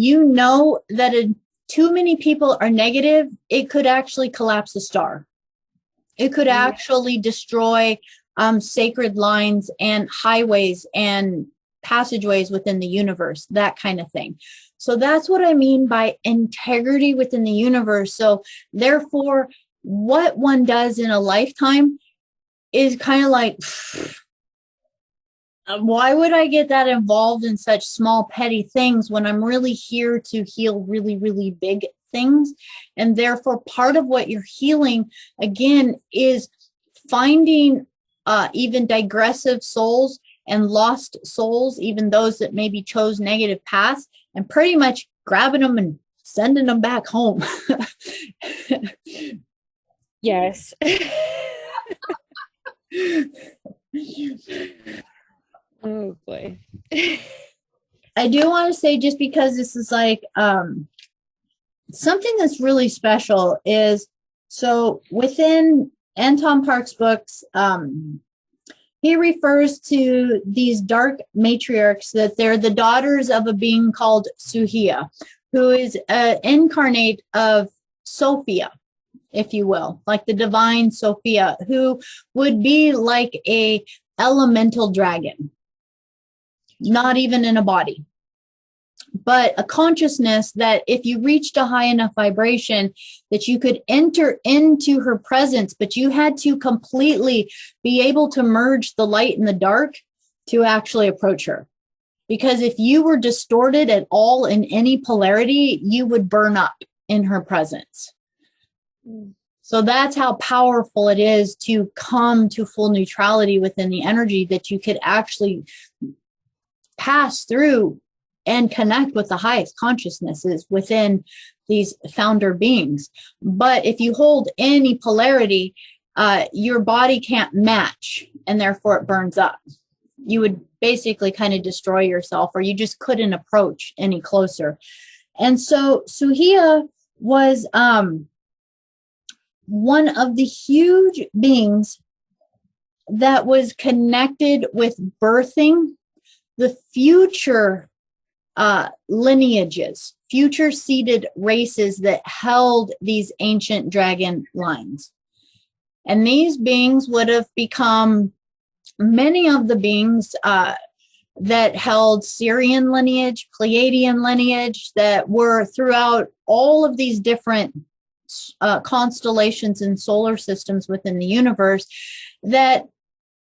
that too many people are negative, it could actually collapse a star. It could actually destroy sacred lines and highways and passageways within the universe, that kind of thing. So that's what I mean by integrity within the universe. So therefore, what one does in a lifetime is kind of like, why would I get that involved in such small, petty things when I'm really here to heal really, really big things? And therefore, part of what you're healing, again, is finding even digressive souls and lost souls, even those that maybe chose negative paths, and pretty much grabbing them and sending them back home. Yes. Oh boy. I do want to say, just because this is like something that's really special, is so within Anton Park's books, he refers to these dark matriarchs, that they're the daughters of a being called Suhia, who is an incarnate of Sophia, if you will, like the divine Sophia, who would be like a elemental dragon, not even in a body, but a consciousness that if you reached a high enough vibration that you could enter into her presence, but you had to completely be able to merge the light and the dark to actually approach her. Because if you were distorted at all in any polarity, you would burn up in her presence. So that's how powerful it is to come to full neutrality within the energy, that you could actually pass through and connect with the highest consciousnesses within these founder beings. But if you hold any polarity, your body can't match, and therefore it burns up. You would basically kind of destroy yourself, or you just couldn't approach any closer. And so Suhia was one of the huge beings that was connected with birthing the future lineages, future seeded races that held these ancient dragon lines. And these beings would have become many of the beings that held Syrian lineage, Pleiadian lineage, that were throughout all of these different constellations and solar systems within the universe, that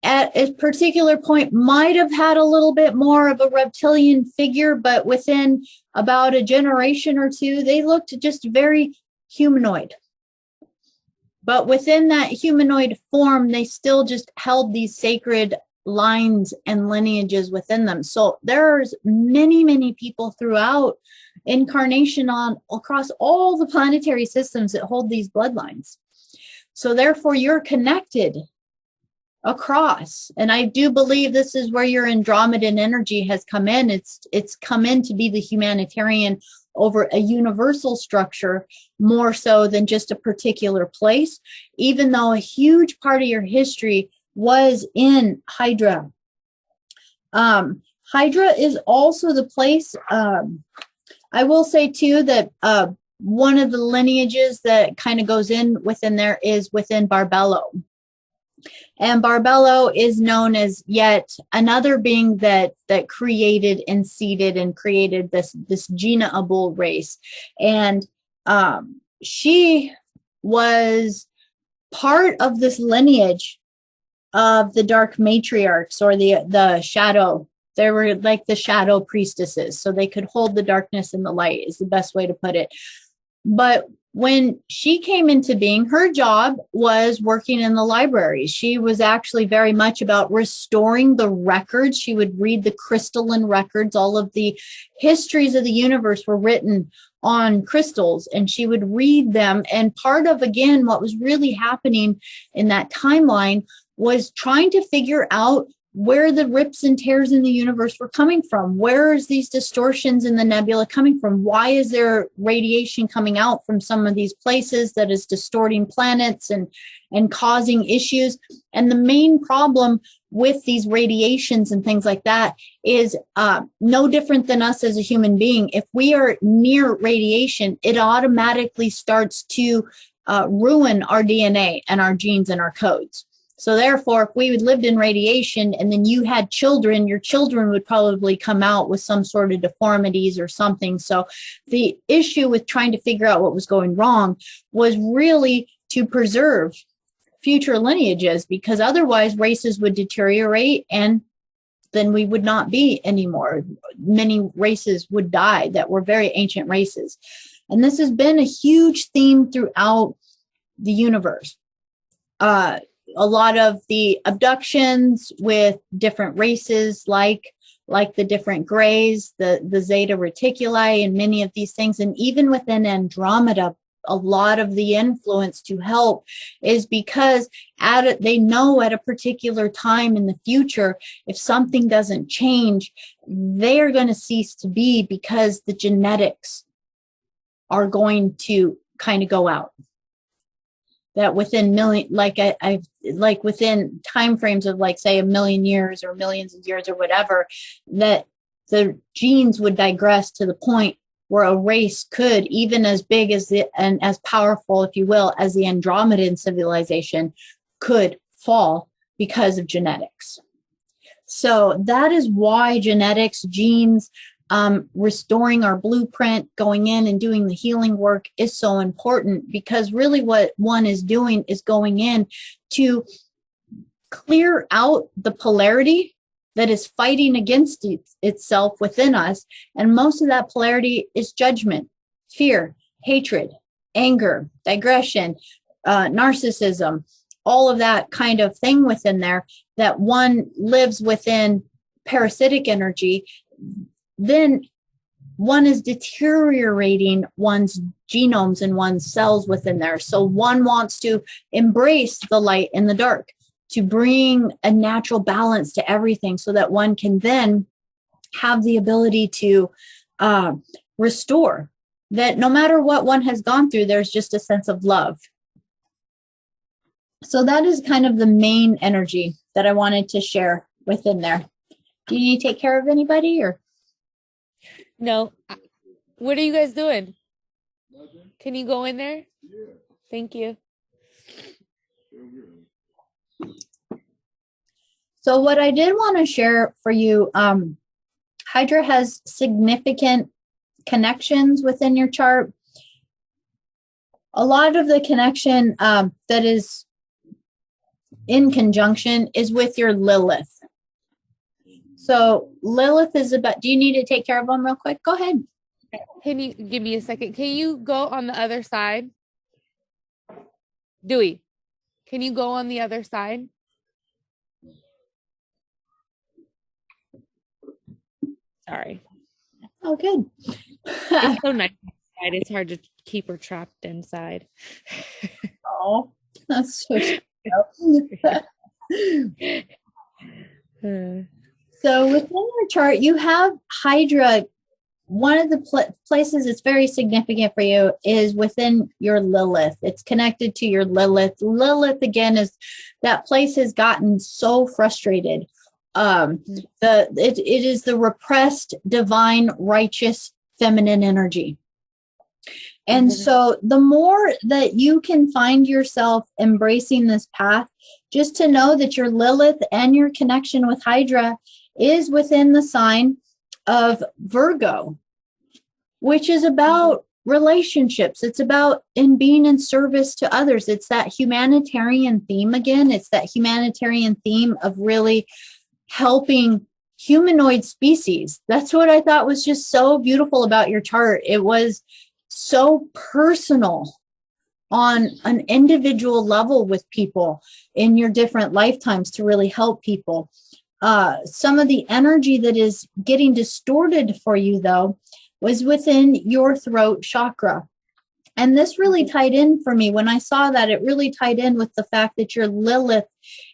at a particular point might have had a little bit more of a reptilian figure, but within about a generation or two, they looked just very humanoid. But within that humanoid form, they still just held these sacred lines and lineages within them. So there's many, many people throughout incarnation across all the planetary systems that hold these bloodlines. So therefore, you're connected across. And I do believe this is where your Andromedan energy has come in. It's come in to be the humanitarian over a universal structure, more so than just a particular place, even though a huge part of your history was in Hydra. Hydra is also the place, I will say too, that one of the lineages that kind of goes in within there is within Barbello. And Barbello is known as yet another being that created and seeded and created this Gina Abul race. And she was part of this lineage of the dark matriarchs, or the shadow. They were like the shadow priestesses. So they could hold the darkness and the light, is the best way to put it. But when she came into being, her job was working in the library. She was actually very much about restoring the records. She would read the crystalline records. All of the histories of the universe were written on crystals, and she would read them. And part of, again, what was really happening in that timeline was trying to figure out where the rips and tears in the universe were coming from. Where is these distortions in the nebula coming from? Why is there radiation coming out from some of these places that is distorting planets and causing issues? And the main problem with these radiations and things like that is no different than us as a human being. If we are near radiation, it automatically starts to ruin our DNA and our genes and our codes. So therefore, if we lived in radiation and then you had children, your children would probably come out with some sort of deformities or something. So the issue with trying to figure out what was going wrong was really to preserve future lineages, because otherwise races would deteriorate and then we would not be anymore. Many races would die that were very ancient races. And this has been a huge theme throughout the universe. A lot of the abductions with different races, like the different grays, the Zeta Reticuli, and many of these things. And even within Andromeda, a lot of the influence to help is because they know at a particular time in the future, if something doesn't change, they are going to cease to be, because the genetics are going to kind of go out. That within within time frames of, like, say, 1,000,000 years or millions of years or whatever, that the genes would digress to the point where a race could, even as big as and as powerful, if you will, as the Andromedan civilization, could fall because of genetics. So that is why genetics, genes, restoring our blueprint, going in and doing the healing work is so important, because really what one is doing is going in to clear out the polarity that is fighting against itself within us. And most of that polarity is judgment, fear, hatred, anger, digression, narcissism, all of that kind of thing within there, that one lives within parasitic energy. Then one is deteriorating one's genomes and one's cells within there. So one wants to embrace the light and the dark, to bring a natural balance to everything, so that one can then have the ability to restore. That no matter what one has gone through, there's just a sense of love. So that is kind of the main energy that I wanted to share within there. Do you need to take care of anybody, or? No. What are you guys doing? Can you go in there? Yeah. Thank you. So what I did want to share for you, Hydra has significant connections within your chart. A lot of the connection that is in conjunction is with your Lilith. So Lilith is about, do you need to take care of them real quick? Go ahead. Can you give me a second? Can you go on the other side? Dewey, can you go on the other side? Sorry. Oh, good. It's so nice inside. It's hard to keep her trapped inside. Oh, that's so So within your chart, you have Hydra. One of the places it's very significant for you is within your Lilith. It's connected to your Lilith. Lilith, again, is that place has gotten so frustrated. It is the repressed, divine, righteous, feminine energy. And so the more that you can find yourself embracing this path, just to know that your Lilith and your connection with Hydra is within the sign of Virgo, which is about relationships. It's about being in service to others. It's that humanitarian theme again. It's that humanitarian theme of really helping humanoid species. That's what I thought was just so beautiful about your chart. It was so personal on an individual level with people in your different lifetimes to really help people. Some of the energy that is getting distorted for you, though, was within your throat chakra. And this really tied in for me. When I saw that, it really tied in with the fact that your Lilith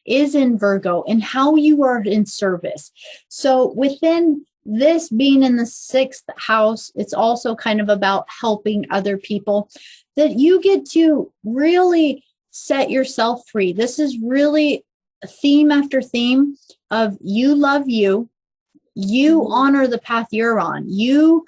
is in Virgo and how you are in service. So within this being in the 6th house, it's also kind of about helping other people, that you get to really set yourself free. This is really theme after theme of you love you, you honor the path you're on, you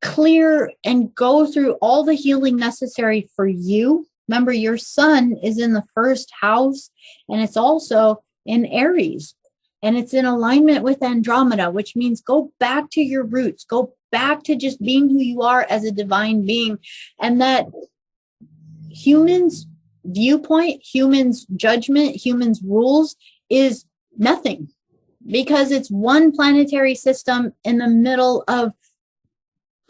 clear and go through all the healing necessary for you. Remember, your sun is in the 1st house, and it's also in Aries, and it's in alignment with Andromeda, which means go back to your roots, go back to just being who you are as a divine being, and that humans' viewpoint, humans' judgment, humans' rules is nothing. because it's one planetary system in the middle of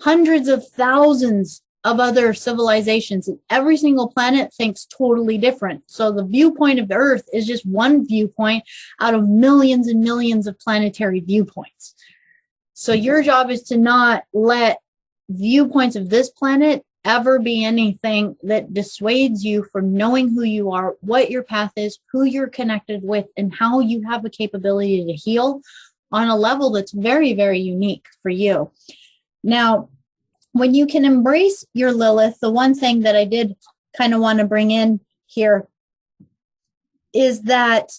hundreds of thousands of other civilizations, and every single planet thinks totally different. So the viewpoint of the Earth is just one viewpoint out of millions and millions of planetary viewpoints. So your job is to not let viewpoints of this planet ever be anything that dissuades you from knowing who you are, what your path is, who you're connected with, and how you have a capability to heal on a level that's very, very unique for you. Now, when you can embrace your Lilith, the one thing that I did kind of want to bring in here is that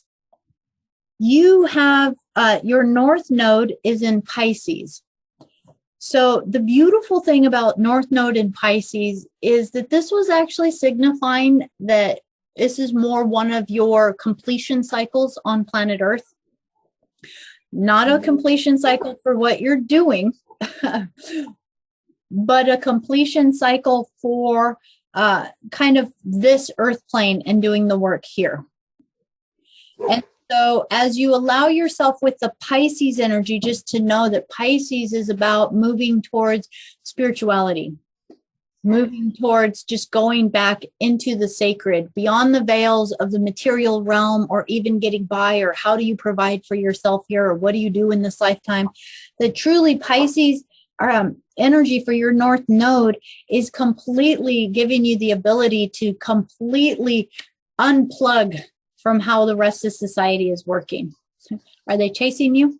you have your North Node is in Pisces. So the beautiful thing about North Node in Pisces is that this was actually signifying that this is more one of your completion cycles on planet Earth. Not a completion cycle for what you're doing, but a completion cycle for kind of this Earth plane and doing the work here. And so as you allow yourself with the Pisces energy, just to know that Pisces is about moving towards spirituality, moving towards just going back into the sacred, beyond the veils of the material realm, or even getting by, or how do you provide for yourself here, or what do you do in this lifetime. That truly Pisces energy for your North Node is completely giving you the ability to completely unplug from how the rest of society is working. Are they chasing you?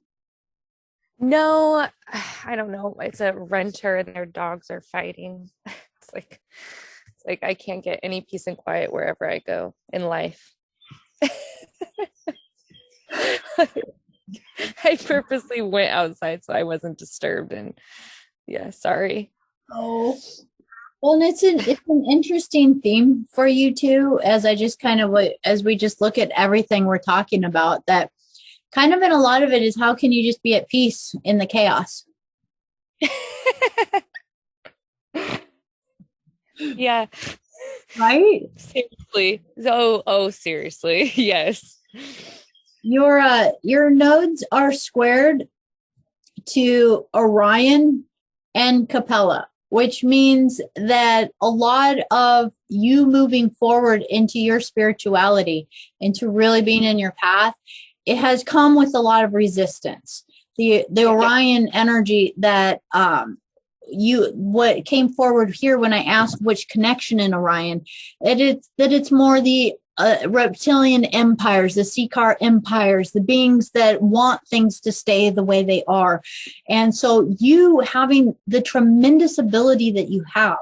No, I don't know. It's a renter and their dogs are fighting. It's like I can't get any peace and quiet wherever I go in life. I purposely went outside so I wasn't disturbed, and yeah, sorry. Oh, well, and it's an interesting theme for you too, as I just kind of, as we just look at everything we're talking about, that kind of in a lot of it is how can you just be at peace in the chaos? Yeah. Right? Seriously. Oh, seriously. Yes. Your nodes are squared to Orion and Capella, which means that a lot of you moving forward into your spirituality, into really being in your path, it has come with a lot of resistance. The Orion energy that what came forward here when I asked which connection in Orion, it's more the reptilian empires, the Seekar empires, the beings that want things to stay the way they are. And so you having the tremendous ability that you have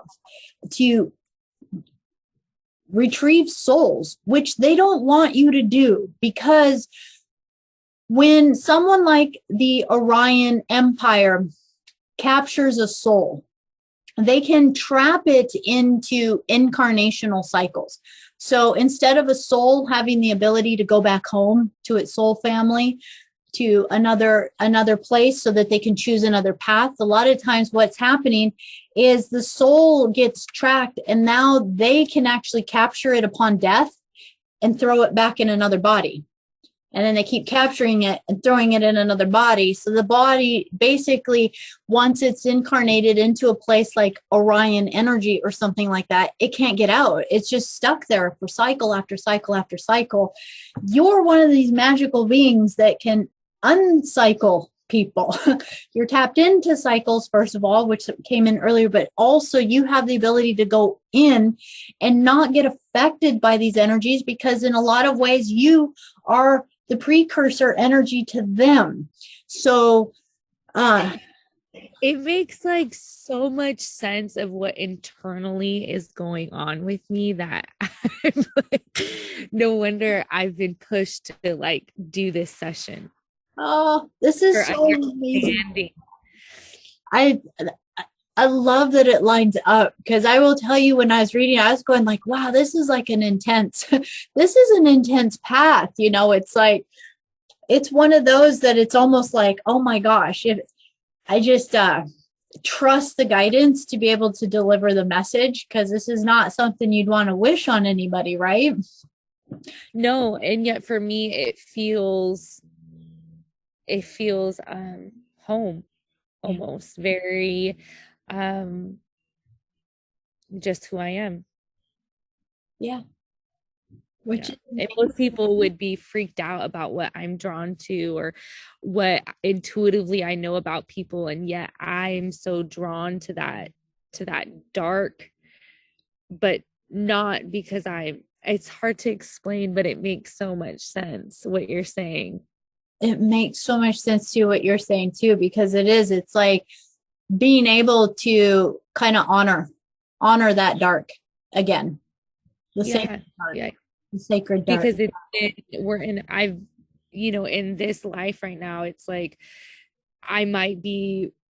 to retrieve souls, which they don't want you to do, because when someone like the Orion Empire captures a soul, they can trap it into incarnational cycles. So instead of a soul having the ability to go back home to its soul family, to another place so that they can choose another path, a lot of times what's happening is the soul gets tracked, and now they can actually capture it upon death and throw it back in another body. And then they keep capturing it and throwing it in another body. So the body basically, once it's incarnated into a place like Orion energy or something like that, it can't get out. It's just stuck there for cycle after cycle after cycle. You're one of these magical beings that can uncycle people. You're tapped into cycles, first of all, which came in earlier, but also you have the ability to go in and not get affected by these energies, because in a lot of ways you are the precursor energy to them. So it makes like so much sense of what internally is going on with me, that I'm like, no wonder I've been pushed to like do this session. Oh, this is so amazing. I love that it lines up, because I will tell you, when I was reading, I was going like, wow, this is like an intense path. You know, it's like, it's one of those that it's almost like, oh my gosh, I just trust the guidance to be able to deliver the message, because this is not something you'd want to wish on anybody, right? No, and yet for me, it feels it feels home, almost very just who I am. Yeah. Which and most people would be freaked out about what I'm drawn to or what intuitively I know about people, and yet I'm so drawn to that dark, but not because it's hard to explain, but it makes so much sense what you're saying. It makes so much sense to what you're saying too, because it's like being able to kind of honor that dark again, the sacred dark, the sacred dark. Because in this life right now, it's like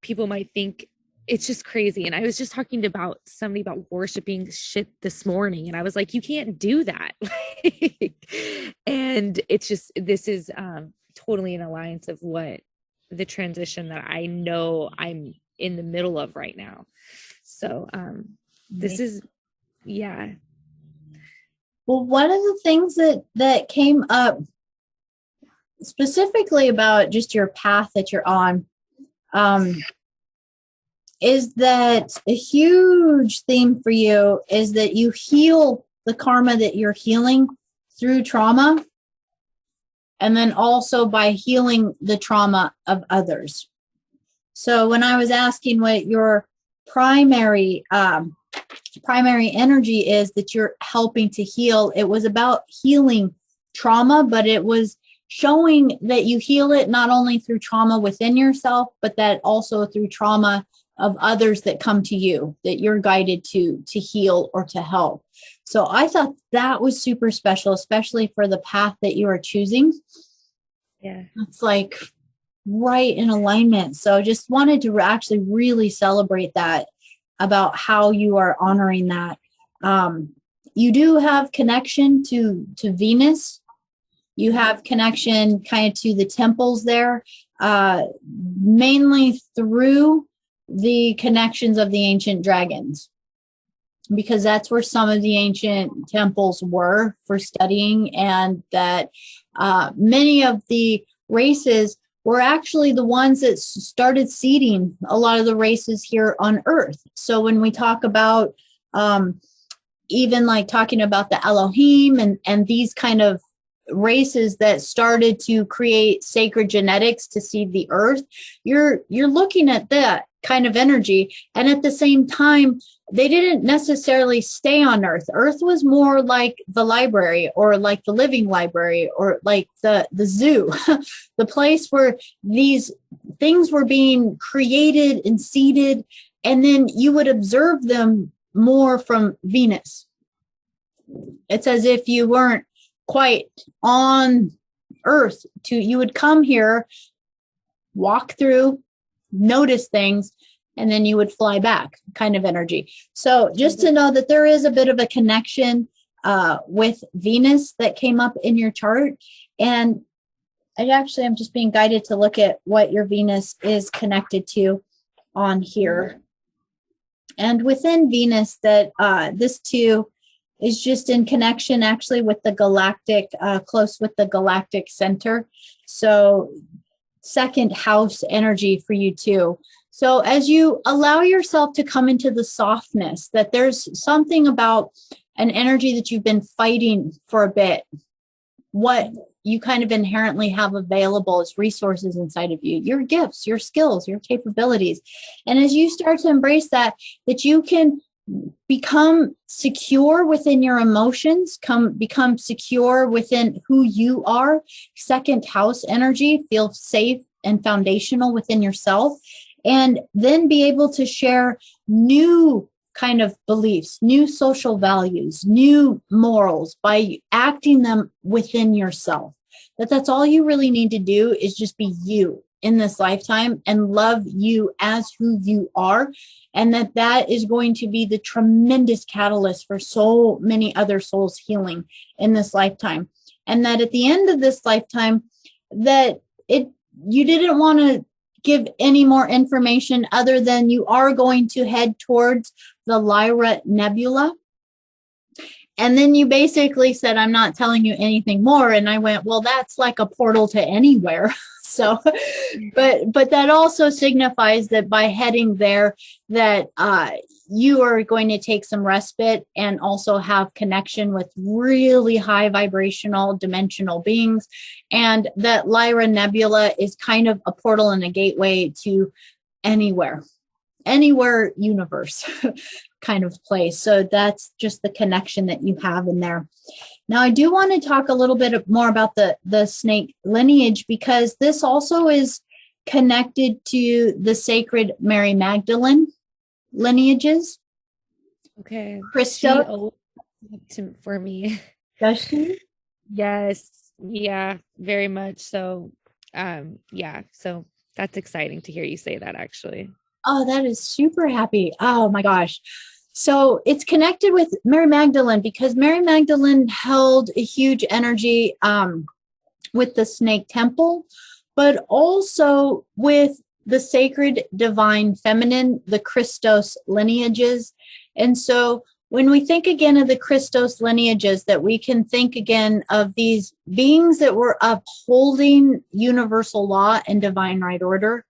people might think it's just crazy. And I was just talking about somebody about worshiping shit this morning, and I was like, you can't do that. And it's just, this is totally in alliance of what the transition that I know I'm in the middle of right now. So this is, yeah. Well, one of the things that came up specifically about just your path that you're on, is that a huge theme for you is that you heal the karma that you're healing through trauma, and then also by healing the trauma of others. So when I was asking what your primary energy is that you're helping to heal, it was about healing trauma, but it was showing that you heal it not only through trauma within yourself, but that also through trauma of others that come to you, that you're guided to heal or to help. So I thought that was super special, especially for the path that you are choosing. Yeah. It's like right in alignment. So just wanted to actually really celebrate that about how you are honoring that. You do have connection to Venus. You have connection kind of to the temples there, mainly through the connections of the ancient dragons, because that's where some of the ancient temples were for studying, and that many of the races were actually the ones that started seeding a lot of the races here on Earth. So when we talk about even like talking about the Elohim and these kind of races that started to create sacred genetics to seed the earth, you're looking at that kind of energy. And at the same time, they didn't necessarily stay on Earth. Earth was more like the library, or like the living library, or like the zoo, the place where these things were being created and seeded, and then you would observe them more from Venus. It's as if you weren't quite on Earth. You would come here, walk through, notice things, and then you would fly back, kind of energy. So just to know that there is a bit of a connection with Venus that came up in your chart. And I'm just being guided to look at what your Venus is connected to on here. And within Venus, that this too is just in connection actually with the galactic, close with the galactic center. So second house energy for you too. So as you allow yourself to come into the softness, that there's something about an energy that you've been fighting for a bit, what you kind of inherently have available as resources inside of you, your gifts, your skills, your capabilities. And as you start to embrace that you can become secure within your emotions, become secure within who you are. Second house energy, feel safe and foundational within yourself, and then be able to share new kind of beliefs, new social values, new morals by acting them within yourself. That's all you really need to do, is just be you in this lifetime and love you as who you are. And that is going to be the tremendous catalyst for so many other souls healing in this lifetime. And that at the end of this lifetime, you didn't want to give any more information other than you are going to head towards the Lyra Nebula. And then you basically said, I'm not telling you anything more. And I went, well, that's like a portal to anywhere. So, but that also signifies that by heading there, that you are going to take some respite and also have connection with really high vibrational dimensional beings. And that Lyra Nebula is kind of a portal and a gateway to anywhere universe kind of place. So that's just the connection that you have in there. Now, I do want to talk a little bit more about the snake lineage, because this also is connected to the sacred Mary Magdalene lineages. Okay. Christo. For me. Does she? Yes. Yeah, very much so. Yeah. So that's exciting to hear you say that, actually. Oh, that is super happy. Oh my gosh. So it's connected with Mary Magdalene because Mary Magdalene held a huge energy with the snake temple, but also with the sacred divine feminine, the Christos lineages. And so when we think again of the Christos lineages, that we can think again of these beings that were upholding universal law and divine right order.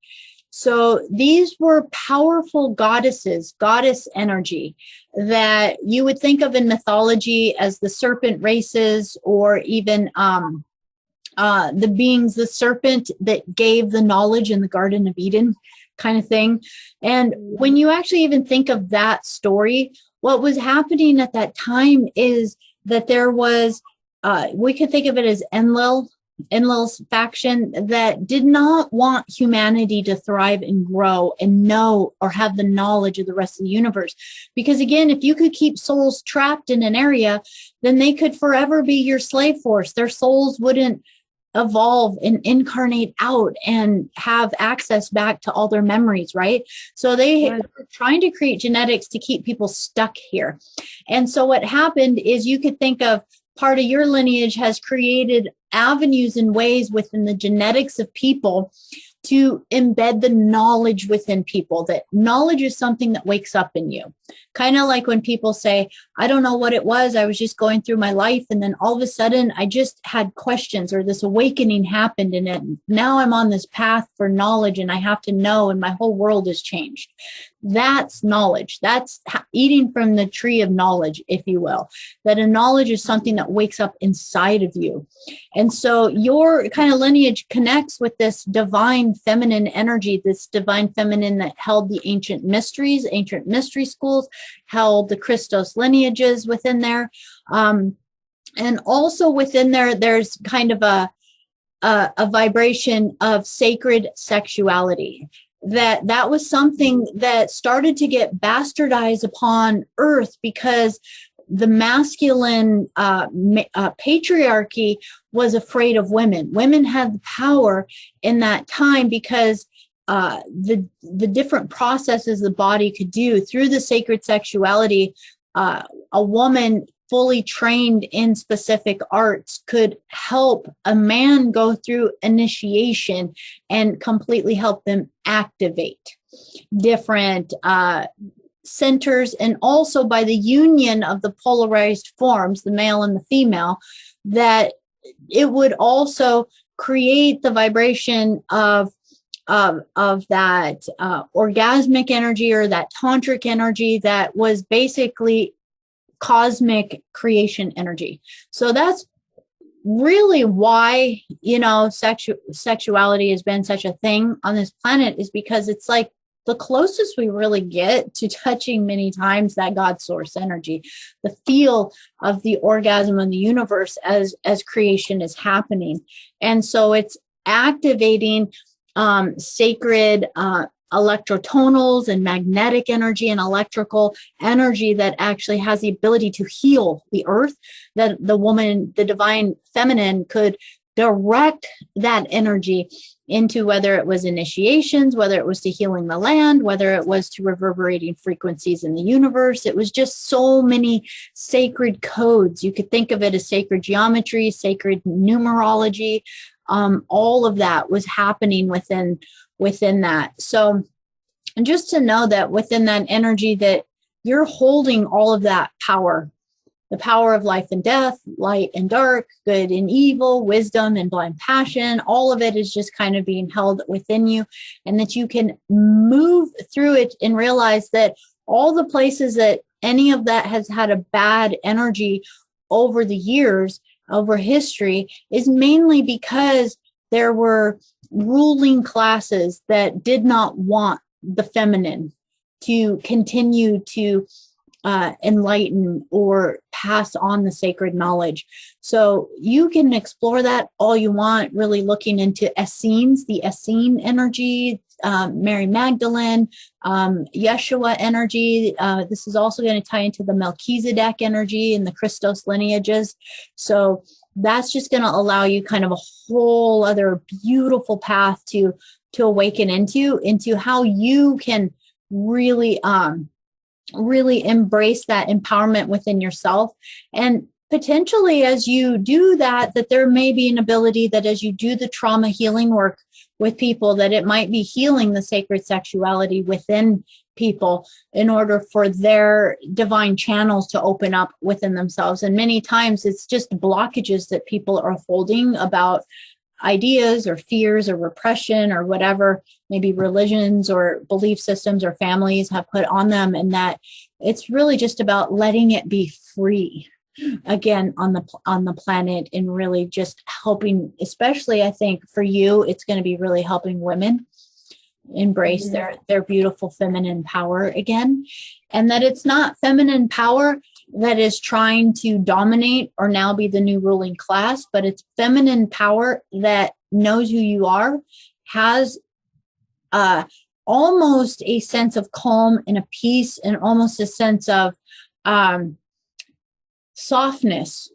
So these were powerful goddesses, goddess energy that you would think of in mythology as the serpent races, or even the beings, the serpent that gave the knowledge in the Garden of Eden kind of thing. And when you actually even think of that story, what was happening at that time is that there was, we could think of it as Enlil's faction that did not want humanity to thrive and grow and know or have the knowledge of the rest of the universe. Because again, if you could keep souls trapped in an area, then they could forever be your slave force. Their souls wouldn't evolve and incarnate out and have access back to all their memories, right? So they were trying to create genetics to keep people stuck here. And so what happened is, you could think of part of your lineage has created avenues and ways within the genetics of people to embed the knowledge within people, that knowledge is something that wakes up in you. Kind of like when people say, I don't know what it was, I was just going through my life, and then all of a sudden I just had questions, or this awakening happened, and now I'm on this path for knowledge and I have to know, and my whole world has changed. That's knowledge. That's eating from the tree of knowledge, if you will. That a knowledge is something that wakes up inside of you. And so your kind of lineage connects with this divine feminine energy, this divine feminine that held the ancient mystery schools, held the Christos lineages within there. And also within there, there's kind of a vibration of sacred sexuality. That was something that started to get bastardized upon Earth, because the masculine patriarchy was afraid of women. Women had the power in that time because the different processes the body could do through the sacred sexuality. A woman fully trained in specific arts could help a man go through initiation and completely help them activate different centers. And also by the union of the polarized forms, the male and the female, that it would also create the vibration of that orgasmic energy, or that tantric energy that was basically cosmic creation energy. So that's really why, sexuality has been such a thing on this planet, is because it's like the closest we really get to touching many times that God source energy, the feel of the orgasm of the universe as creation is happening. And so it's activating sacred electrotonals and magnetic energy and electrical energy that actually has the ability to heal the earth, that the woman, the divine feminine, could direct that energy into, whether it was initiations, whether it was to healing the land, whether it was to reverberating frequencies in the universe. It was just so many sacred codes. You could think of it as sacred geometry, sacred numerology. All of that was happening within that. So, and just to know that within that energy, that you're holding all of that power, the power of life and death, light and dark, good and evil, wisdom and blind passion. All of it is just kind of being held within you, and that you can move through it and realize that all the places that any of that has had a bad energy over the years, over history, is mainly because there were ruling classes that did not want the feminine to continue to enlighten or pass on the sacred knowledge. So you can explore that all you want, really looking into Essenes, the Essene energy, Mary Magdalene, Yeshua energy. This is also going to tie into the Melchizedek energy and the Christos lineages. So that's just going to allow you kind of a whole other beautiful path to awaken into how you can really embrace that empowerment within yourself. And potentially as you do that there may be an ability that as you do the trauma healing work with people, that it might be healing the sacred sexuality within people in order for their divine channels to open up within themselves. And many times it's just blockages that people are holding about ideas or fears or repression or whatever maybe religions or belief systems or families have put on them, and that it's really just about letting it be free again on the planet, and really just helping, especially I think for you it's going to be really helping women embrace their beautiful feminine power again, and that it's not feminine power that is trying to dominate or now be the new ruling class, but it's feminine power that knows who you are, has almost a sense of calm and a peace, and almost a sense of softness,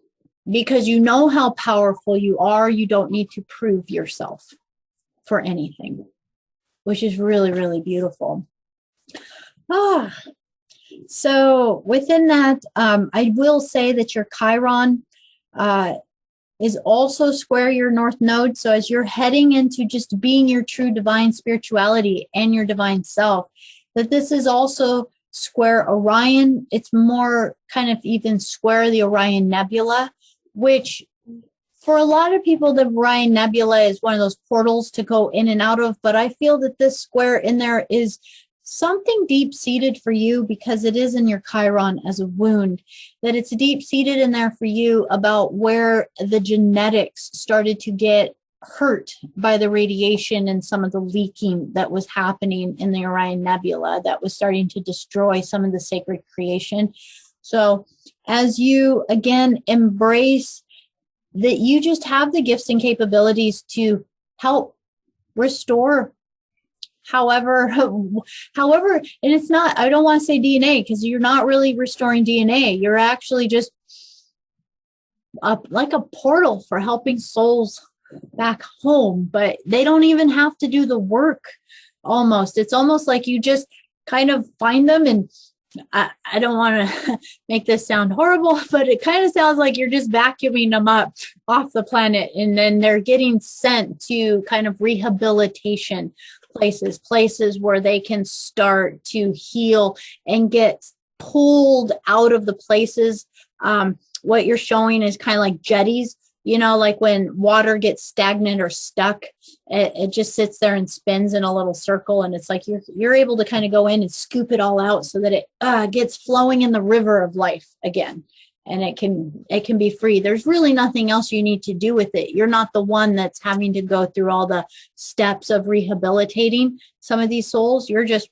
because you know how powerful you are. You don't need to prove yourself for anything, which is really, really beautiful. So within that, I will say that your Chiron is also square your North Node. So as you're heading into just being your true divine spirituality and your divine self, that this is also square Orion. It's more kind of even square the Orion Nebula, which for a lot of people, the Orion Nebula is one of those portals to go in and out of. But I feel that this square in there is something deep-seated for you, because it is in your Chiron as a wound, that it's deep-seated in there for you about where the genetics started to get hurt by the radiation and some of the leaking that was happening in the Orion Nebula that was starting to destroy some of the sacred creation. So as you, again, embrace that you just have the gifts and capabilities to help restore however, and it's not, I don't want to say DNA, because you're not really restoring DNA. You're actually just like a portal for helping souls back home, but they don't even have to do the work almost. It's almost like you just kind of find them, and I don't want to make this sound horrible, but it kind of sounds like you're just vacuuming them up off the planet, and then they're getting sent to kind of rehabilitation places where they can start to heal and get pulled out of the places. What you're showing is kind of like jetties, like when water gets stagnant or stuck, it just sits there and spins in a little circle. And it's like you're able to kind of go in and scoop it all out so that it gets flowing in the river of life again. And it can be free. There's really nothing else you need to do with it. You're not the one that's having to go through all the steps of rehabilitating some of these souls. You're just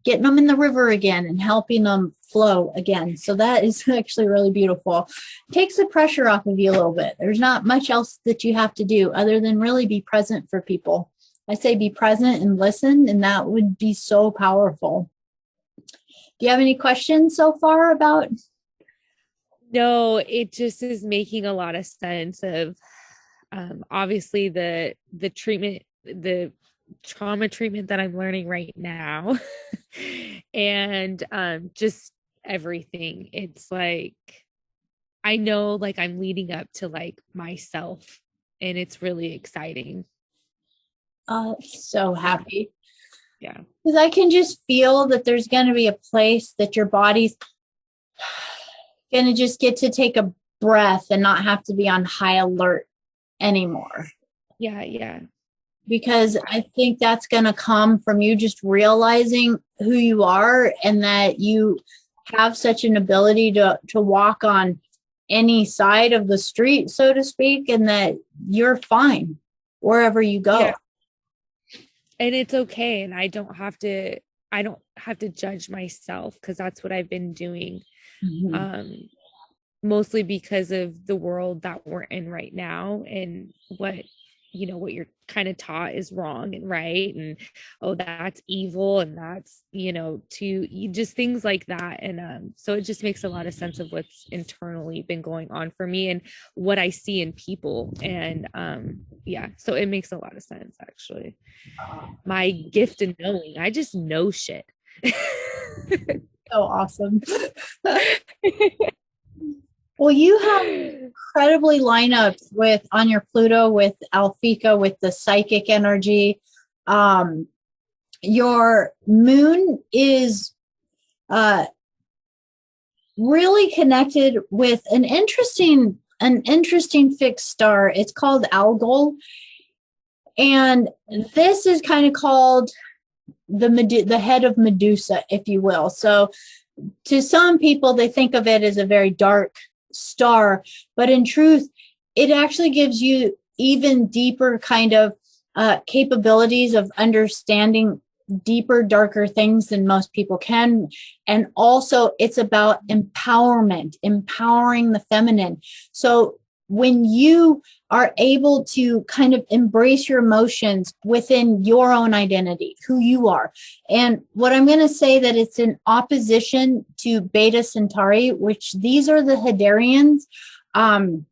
getting them in the river again and helping them flow again. So that is actually really beautiful. Takes the pressure off of you a little bit. There's not much else that you have to do other than really be present for people. I say be present and listen, and that would be so powerful. Do you have any questions so far about? No, it just is making a lot of sense of obviously the treatment, the trauma treatment that I'm learning right now and just everything. It's like I know like I'm leading up to like myself, and it's really exciting. So happy. Yeah. Because I can just feel that there's going to be a place that your body's going to just get to take a breath and not have to be on high alert anymore. Yeah. Because I think that's going to come from you just realizing who you are and that you have such an ability to walk on any side of the street, so to speak, and that you're fine wherever you go. Yeah. And it's okay. And I don't have to judge myself, because that's what I've been doing. Mm-hmm. Mostly because of the world that we're in right now, and what you're kind of taught is wrong and right, and that's evil, and that's just things like that. And so it just makes a lot of sense of what's internally been going on for me and what I see in people. And so it makes a lot of sense, actually. My gift in knowing, I just know shit. So awesome. Well, you have incredibly lineups on your Pluto with Alphika, with the psychic energy. Your moon is really connected with an interesting fixed star. It's called Algol, and this is kind of called the head of Medusa, if you will. So, to some people, they think of it as a very dark star, but in truth, it actually gives you even deeper kind of capabilities of understanding deeper, darker things than most people can. And also, it's about empowerment, empowering the feminine. So when you are able to kind of embrace your emotions within your own identity, who you are. And what I'm going to say that it's in opposition to Beta Centauri, which these are the Hydarians. And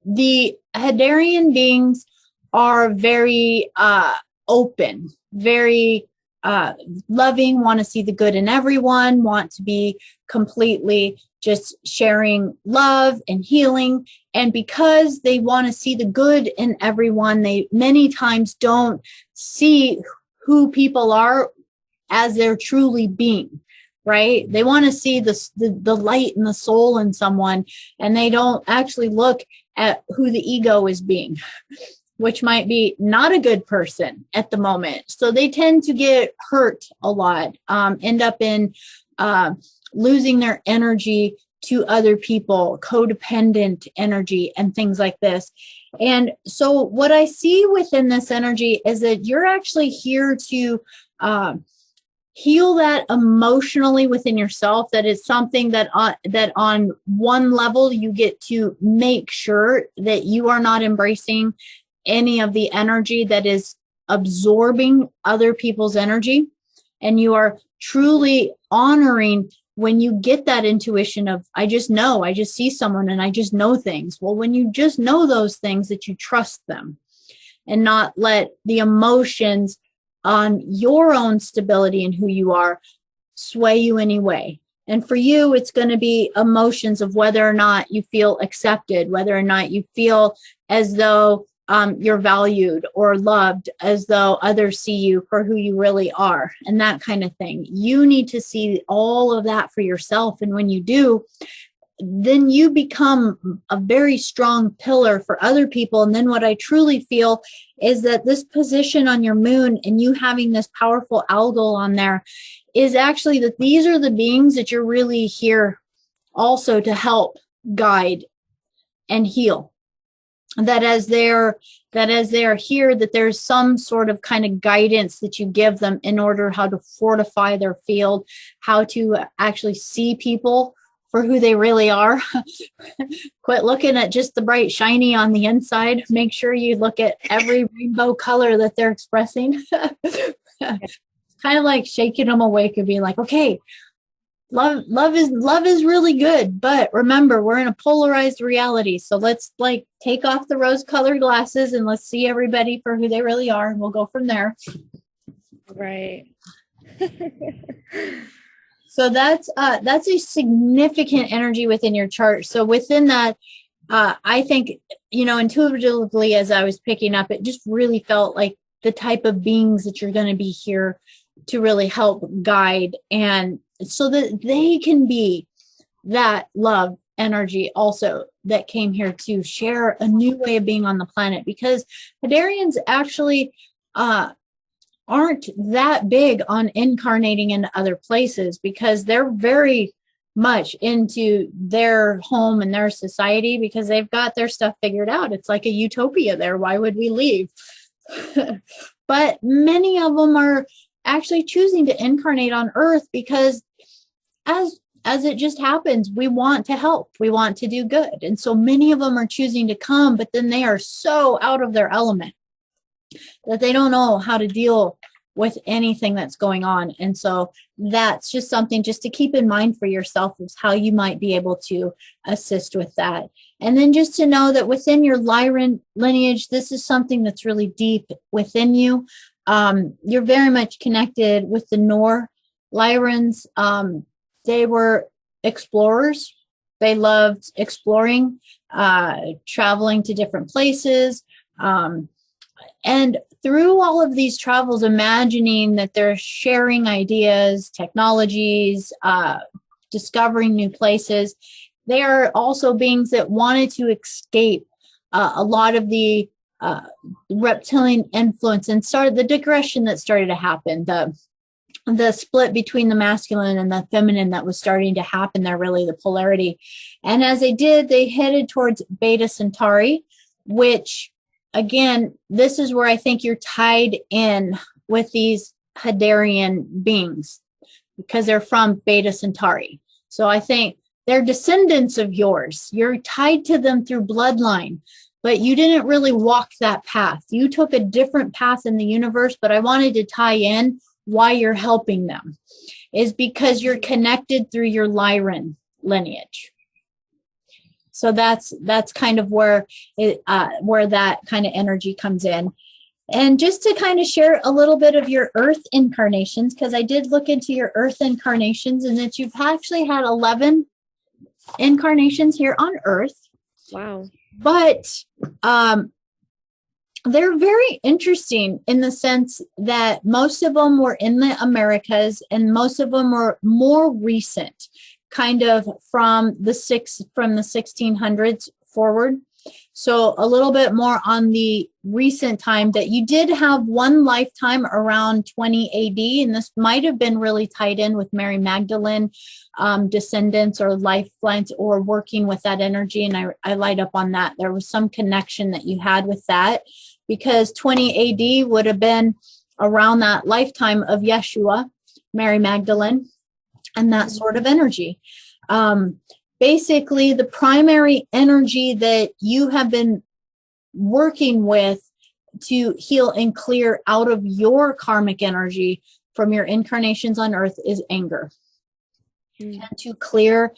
the Hydarian beings are very open, very loving, want to see the good in everyone, want to be completely just sharing love and healing. And because they want to see the good in everyone, they many times don't see who people are as they're truly being, right? They want to see the light and the soul in someone, and they don't actually look at who the ego is being, which might be not a good person at the moment. So they tend to get hurt a lot, end up in losing their energy to other people, codependent energy and things like this. And so what I see within this energy is that you're actually here to heal that emotionally within yourself. That is something that on one level you get to make sure that you are not embracing any of the energy that is absorbing other people's energy, and you are truly honoring when you get that intuition of, I just see someone and I just know things. Well, when you just know those things, that you trust them and not let the emotions on your own stability and who you are sway you anyway. And for you, it's going to be emotions of whether or not you feel accepted, whether or not you feel as though you're valued or loved, as though others see you for who you really are, and that kind of thing. You need to see all of that for yourself. And when you do, then you become a very strong pillar for other people. And then what I truly feel is that this position on your moon and you having this powerful algol on there is actually that these are the beings that you're really here also to help guide and heal. That as they're here, that there's some sort of kind of guidance that you give them in order how to fortify their field, how to actually see people for who they really are. Quit looking at just the bright shiny on the inside. Make sure you look at every rainbow color that they're expressing. Kind of like shaking them awake and being like, okay, love is really good, but remember, we're in a polarized reality. So let's take off the rose-colored glasses and let's see everybody for who they really are, and we'll go from there. Right. So that's a significant energy within your chart. So within that, I think, intuitively, as I was picking up, it just really felt like the type of beings that you're going to be here to really help guide, and so that they can be that love energy also that came here to share a new way of being on the planet, because Hydarians actually aren't that big on incarnating into other places, because they're very much into their home and their society, because they've got their stuff figured out. It's like a utopia there. Why would we leave? But many of them are actually choosing to incarnate on Earth because as it just happens, we want to help, we want to do good. And so many of them are choosing to come, but then they are so out of their element that they don't know how to deal with anything that's going on. And so that's just something just to keep in mind for yourself, is how you might be able to assist with that. And then just to know that within your Lyran lineage, this is something that's really deep within you. You're very much connected with the Nor Lyrans. They were explorers. They loved exploring, traveling to different places. And through all of these travels, imagining that they're sharing ideas, technologies, discovering new places, they are also beings that wanted to escape a lot of the reptilian influence and started the digression that started to happen, the split between the masculine and the feminine that was starting to happen there, really the polarity. And as they did, they headed towards Beta Centauri, which, again, this is where I think you're tied in with these Hydarian beings, because they're from Beta Centauri. So I think they're descendants of yours. You're tied to them through bloodline, but you didn't really walk that path. You took a different path in the universe, but I wanted to tie in why you're helping them is because you're connected through your Lyran lineage. So that's kind of where that kind of energy comes in. And just to kind of share a little bit of your Earth incarnations, because I did look into your Earth incarnations, and that you've actually had 11 incarnations here on Earth. Wow. But they're very interesting in the sense that most of them were in the Americas, and most of them were more recent, kind of from the 1600s forward. So a little bit more on the recent time, that you did have one lifetime around 20 AD, and this might have been really tied in with Mary Magdalene descendants or lifelines, or working with that energy. And I light up on that. There was some connection that you had with that, because 20 AD would have been around that lifetime of Yeshua, Mary Magdalene, and that sort of energy. Basically, the primary energy that you have been working with to heal and clear out of your karmic energy from your incarnations on Earth is anger. And to clear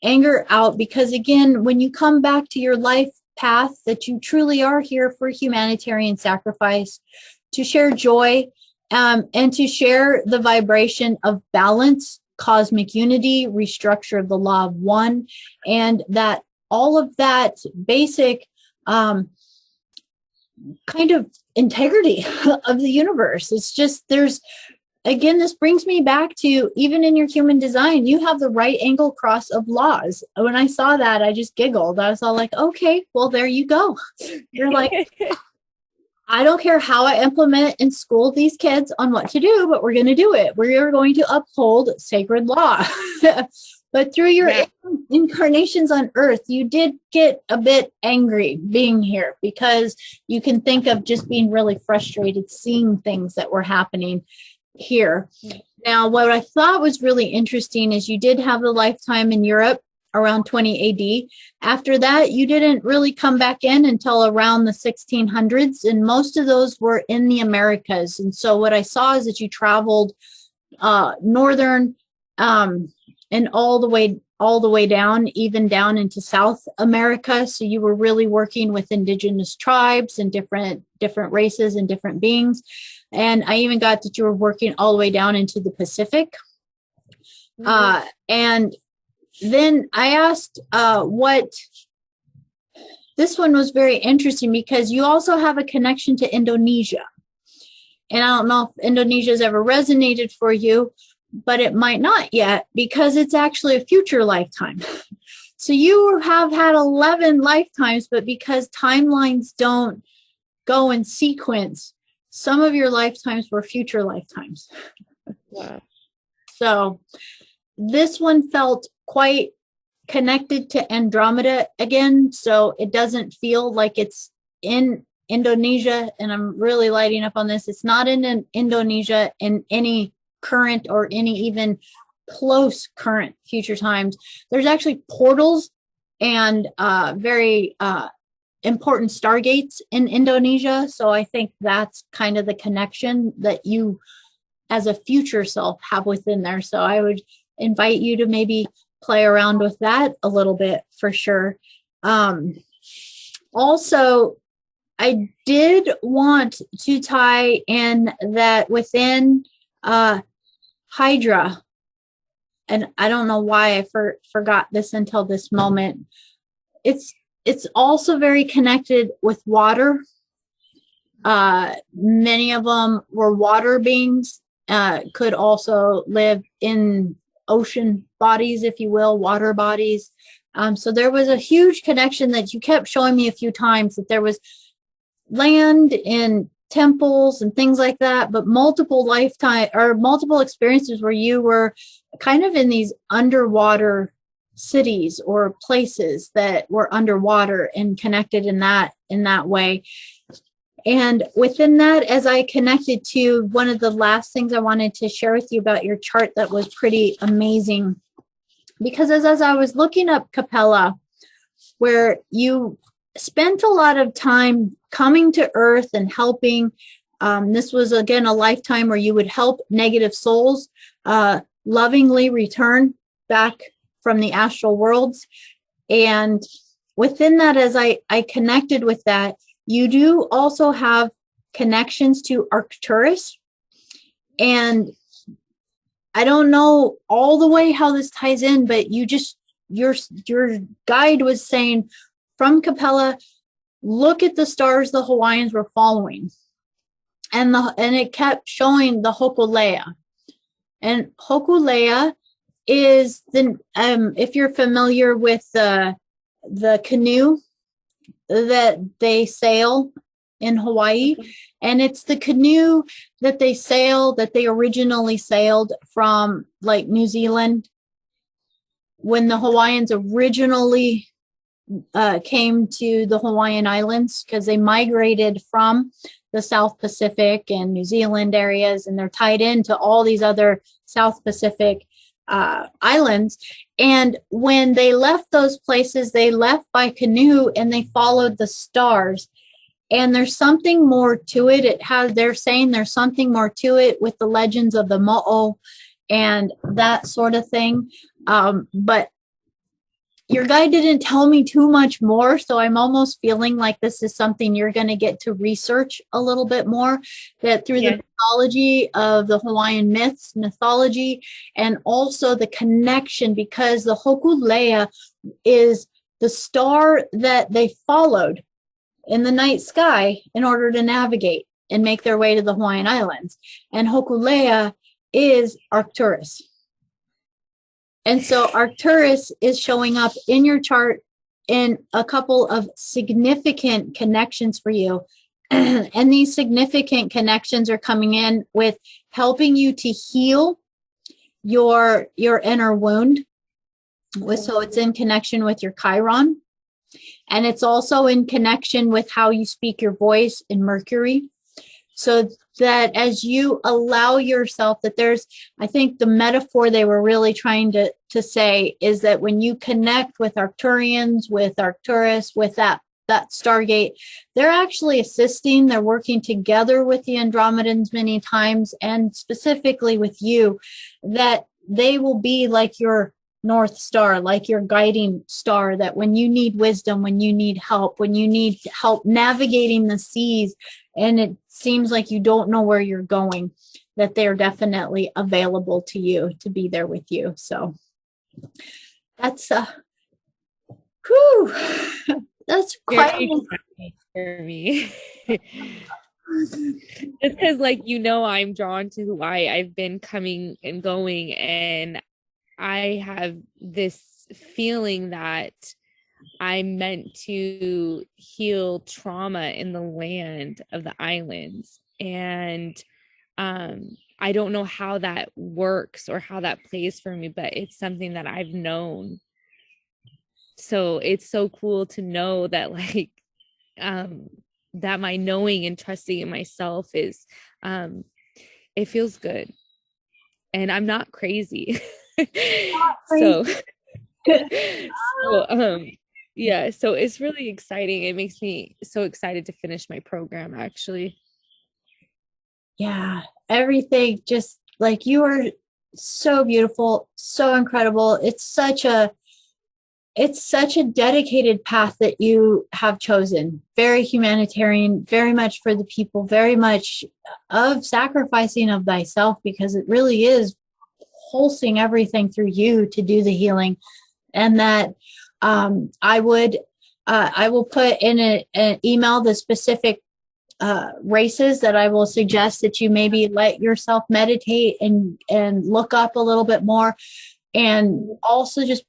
anger out, because again, when you come back to your life path, that you truly are here for humanitarian sacrifice, to share joy, and to share the vibration of balance, cosmic unity, restructure of the law of one, and that all of that basic kind of integrity of the universe. It's just, there's, again, this brings me back to, even in your human design, you have the right angle cross of laws. When I saw that, I just giggled. I was all like, okay, well, there you go. You're like, I don't care how I implement and school these kids on what to do, but we're going to do it. We are going to uphold sacred law. But through your incarnations on Earth, you did get a bit angry being here, because you can think of just being really frustrated seeing things that were happening here. Now, what I thought was really interesting is you did have the lifetime in Europe around 20 AD. After that, you didn't really come back in until around the 1600s, and most of those were in the Americas. And so what I saw is that you traveled northern and all the way down, even down into South America. So you were really working with indigenous tribes and different races and different beings. And I even got that you were working all the way down into the Pacific. And then I asked this one was very interesting, because you also have a connection to Indonesia. And I don't know if Indonesia has ever resonated for you, but it might not yet because it's actually a future lifetime. So you have had 11 lifetimes, but because timelines don't go in sequence, some of your lifetimes were future lifetimes. Wow. So this one felt quite connected to Andromeda again. So it doesn't feel like it's in Indonesia. And I'm really lighting up on this. It's not in Indonesia in any current or any even close current future times. There's actually portals and very important stargates in Indonesia. So I think that's kind of the connection that you as a future self have within there. So I would invite you to maybe play around with that a little bit for sure. Also, I did want to tie in that within Hydra, and I don't know why I forgot this until this moment. It's also very connected with water. Many of them were water beings, could also live in ocean bodies, if you will, water bodies. So there was a huge connection that you kept showing me a few times, that there was land and temples and things like that, but multiple lifetime or multiple experiences where you were kind of in these underwater cities or places that were underwater and connected in that way. And within that, as I connected to one of the last things I wanted to share with you about your chart that was pretty amazing, because as I was looking up Capella, where you spent a lot of time coming to Earth and helping, this was again a lifetime where you would help negative souls lovingly return back from the astral worlds. And within that, as I connected with that, you do also have connections to Arcturus. And I don't know all the way how this ties in, but your guide was saying from Capella, look at the stars the Hawaiians were following. And it kept showing the Hokulea. And Hokulea is if you're familiar with the canoe that they sail in Hawaii, and it's the canoe that they originally sailed from like New Zealand when the Hawaiians originally came to the Hawaiian Islands, because they migrated from the South Pacific and New Zealand areas, and they're tied into all these other South Pacific islands. And when they left those places, they left by canoe and they followed the stars. And there's something more to it. They're saying there's something more to it with the legends of the Mo'o and that sort of thing. But your guide didn't tell me too much more, so I'm almost feeling like this is something you're going to get to research a little bit more, that through the mythology of the Hawaiian mythology, and also the connection, because the Hokulea is the star that they followed in the night sky in order to navigate and make their way to the Hawaiian Islands. And Hokulea is Arcturus. And so Arcturus is showing up in your chart in a couple of significant connections for you. And these significant connections are coming in with helping you to heal your inner wound. So it's in connection with your Chiron. And it's also in connection with how you speak your voice in Mercury. So that as you allow yourself, that I think the metaphor they were really trying to say is that when you connect with Arcturians, with Arcturus, with that Stargate, they're actually assisting, they're working together with the Andromedans many times, and specifically with you, that they will be like your North Star, like your guiding star, that when you need wisdom, when you need help navigating the seas, and it seems like you don't know where you're going, that they're definitely available to you to be there with you. So that's that's quite for me. It's because, like, I'm drawn to why I've been coming and going, and I have this feeling that I'm meant to heal trauma in the land of the islands. And I don't know how that works or how that plays for me, but it's something that I've known. So it's so cool to know that, like, that my knowing and trusting in myself is, it feels good, and I'm not crazy. so so yeah, so it's really exciting. It makes me so excited to finish my program, actually. Yeah, everything just like you are so beautiful, so incredible. It's such a dedicated path that you have chosen. Very humanitarian, very much for the people, very much of sacrificing of thyself, because it really is pulsing everything through you to do the healing. And that I will put in an email the specific races that I will suggest that you maybe let yourself meditate and look up a little bit more, and also just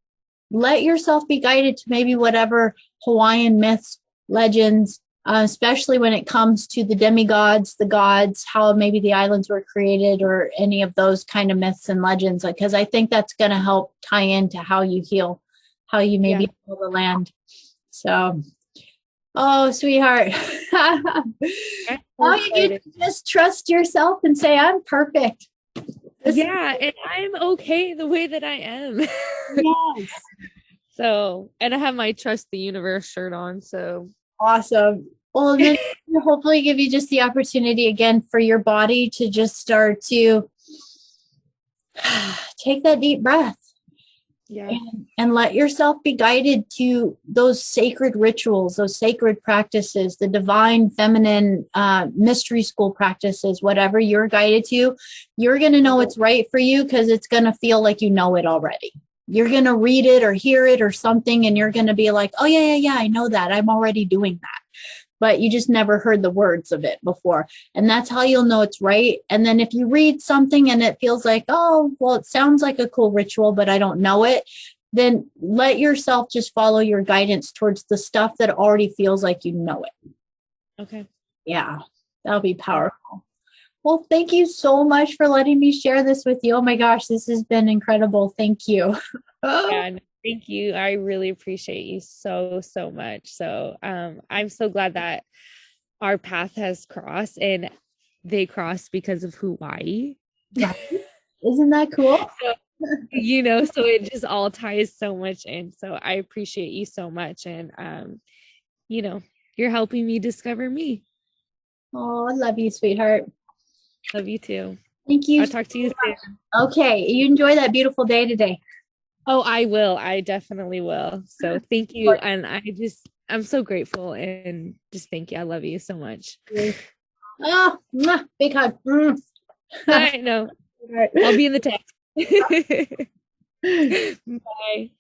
let yourself be guided to maybe whatever Hawaiian myths, legends, especially when it comes to the demigods, the gods, how maybe the islands were created, or any of those kind of myths and legends, because I think that's going to help tie into how you heal, how you maybe heal the land. So, oh, sweetheart. Oh, you just trust yourself and say, I'm perfect. And I'm okay the way that I am. Yes. So, and I have my Trust the Universe shirt on. So awesome. Well, then hopefully give you just the opportunity again for your body to just start to take that deep breath. Yeah. And let yourself be guided to those sacred rituals, those sacred practices, the divine feminine mystery school practices, whatever you're guided to. You're going to know it's right for you, because it's going to feel like you know it already. You're going to read it or hear it or something, and you're going to be like, oh, yeah, I know that. I'm already doing that. But you just never heard the words of it before. And that's how you'll know it's right. And then if you read something and it feels like, oh, well, it sounds like a cool ritual, but I don't know it, then let yourself just follow your guidance towards the stuff that already feels like you know it. Okay. Yeah, that'll be powerful. Well, thank you so much for letting me share this with you. Oh my gosh, this has been incredible. Thank you. Yeah, thank you. I really appreciate you so much. So I'm so glad that our path has crossed, and they crossed because of Hawaii. Right. Isn't that cool? So, so it just all ties so much in. So I appreciate you so much. And you're helping me discover me. Oh, I love you, sweetheart. Love you too. Thank you. I'll talk to you soon. Okay. You enjoy that beautiful day today. Oh, I will. I definitely will. So thank you. And I'm so grateful, and just thank you. I love you so much. Oh, big hug. I know. I'll be in the text. Bye.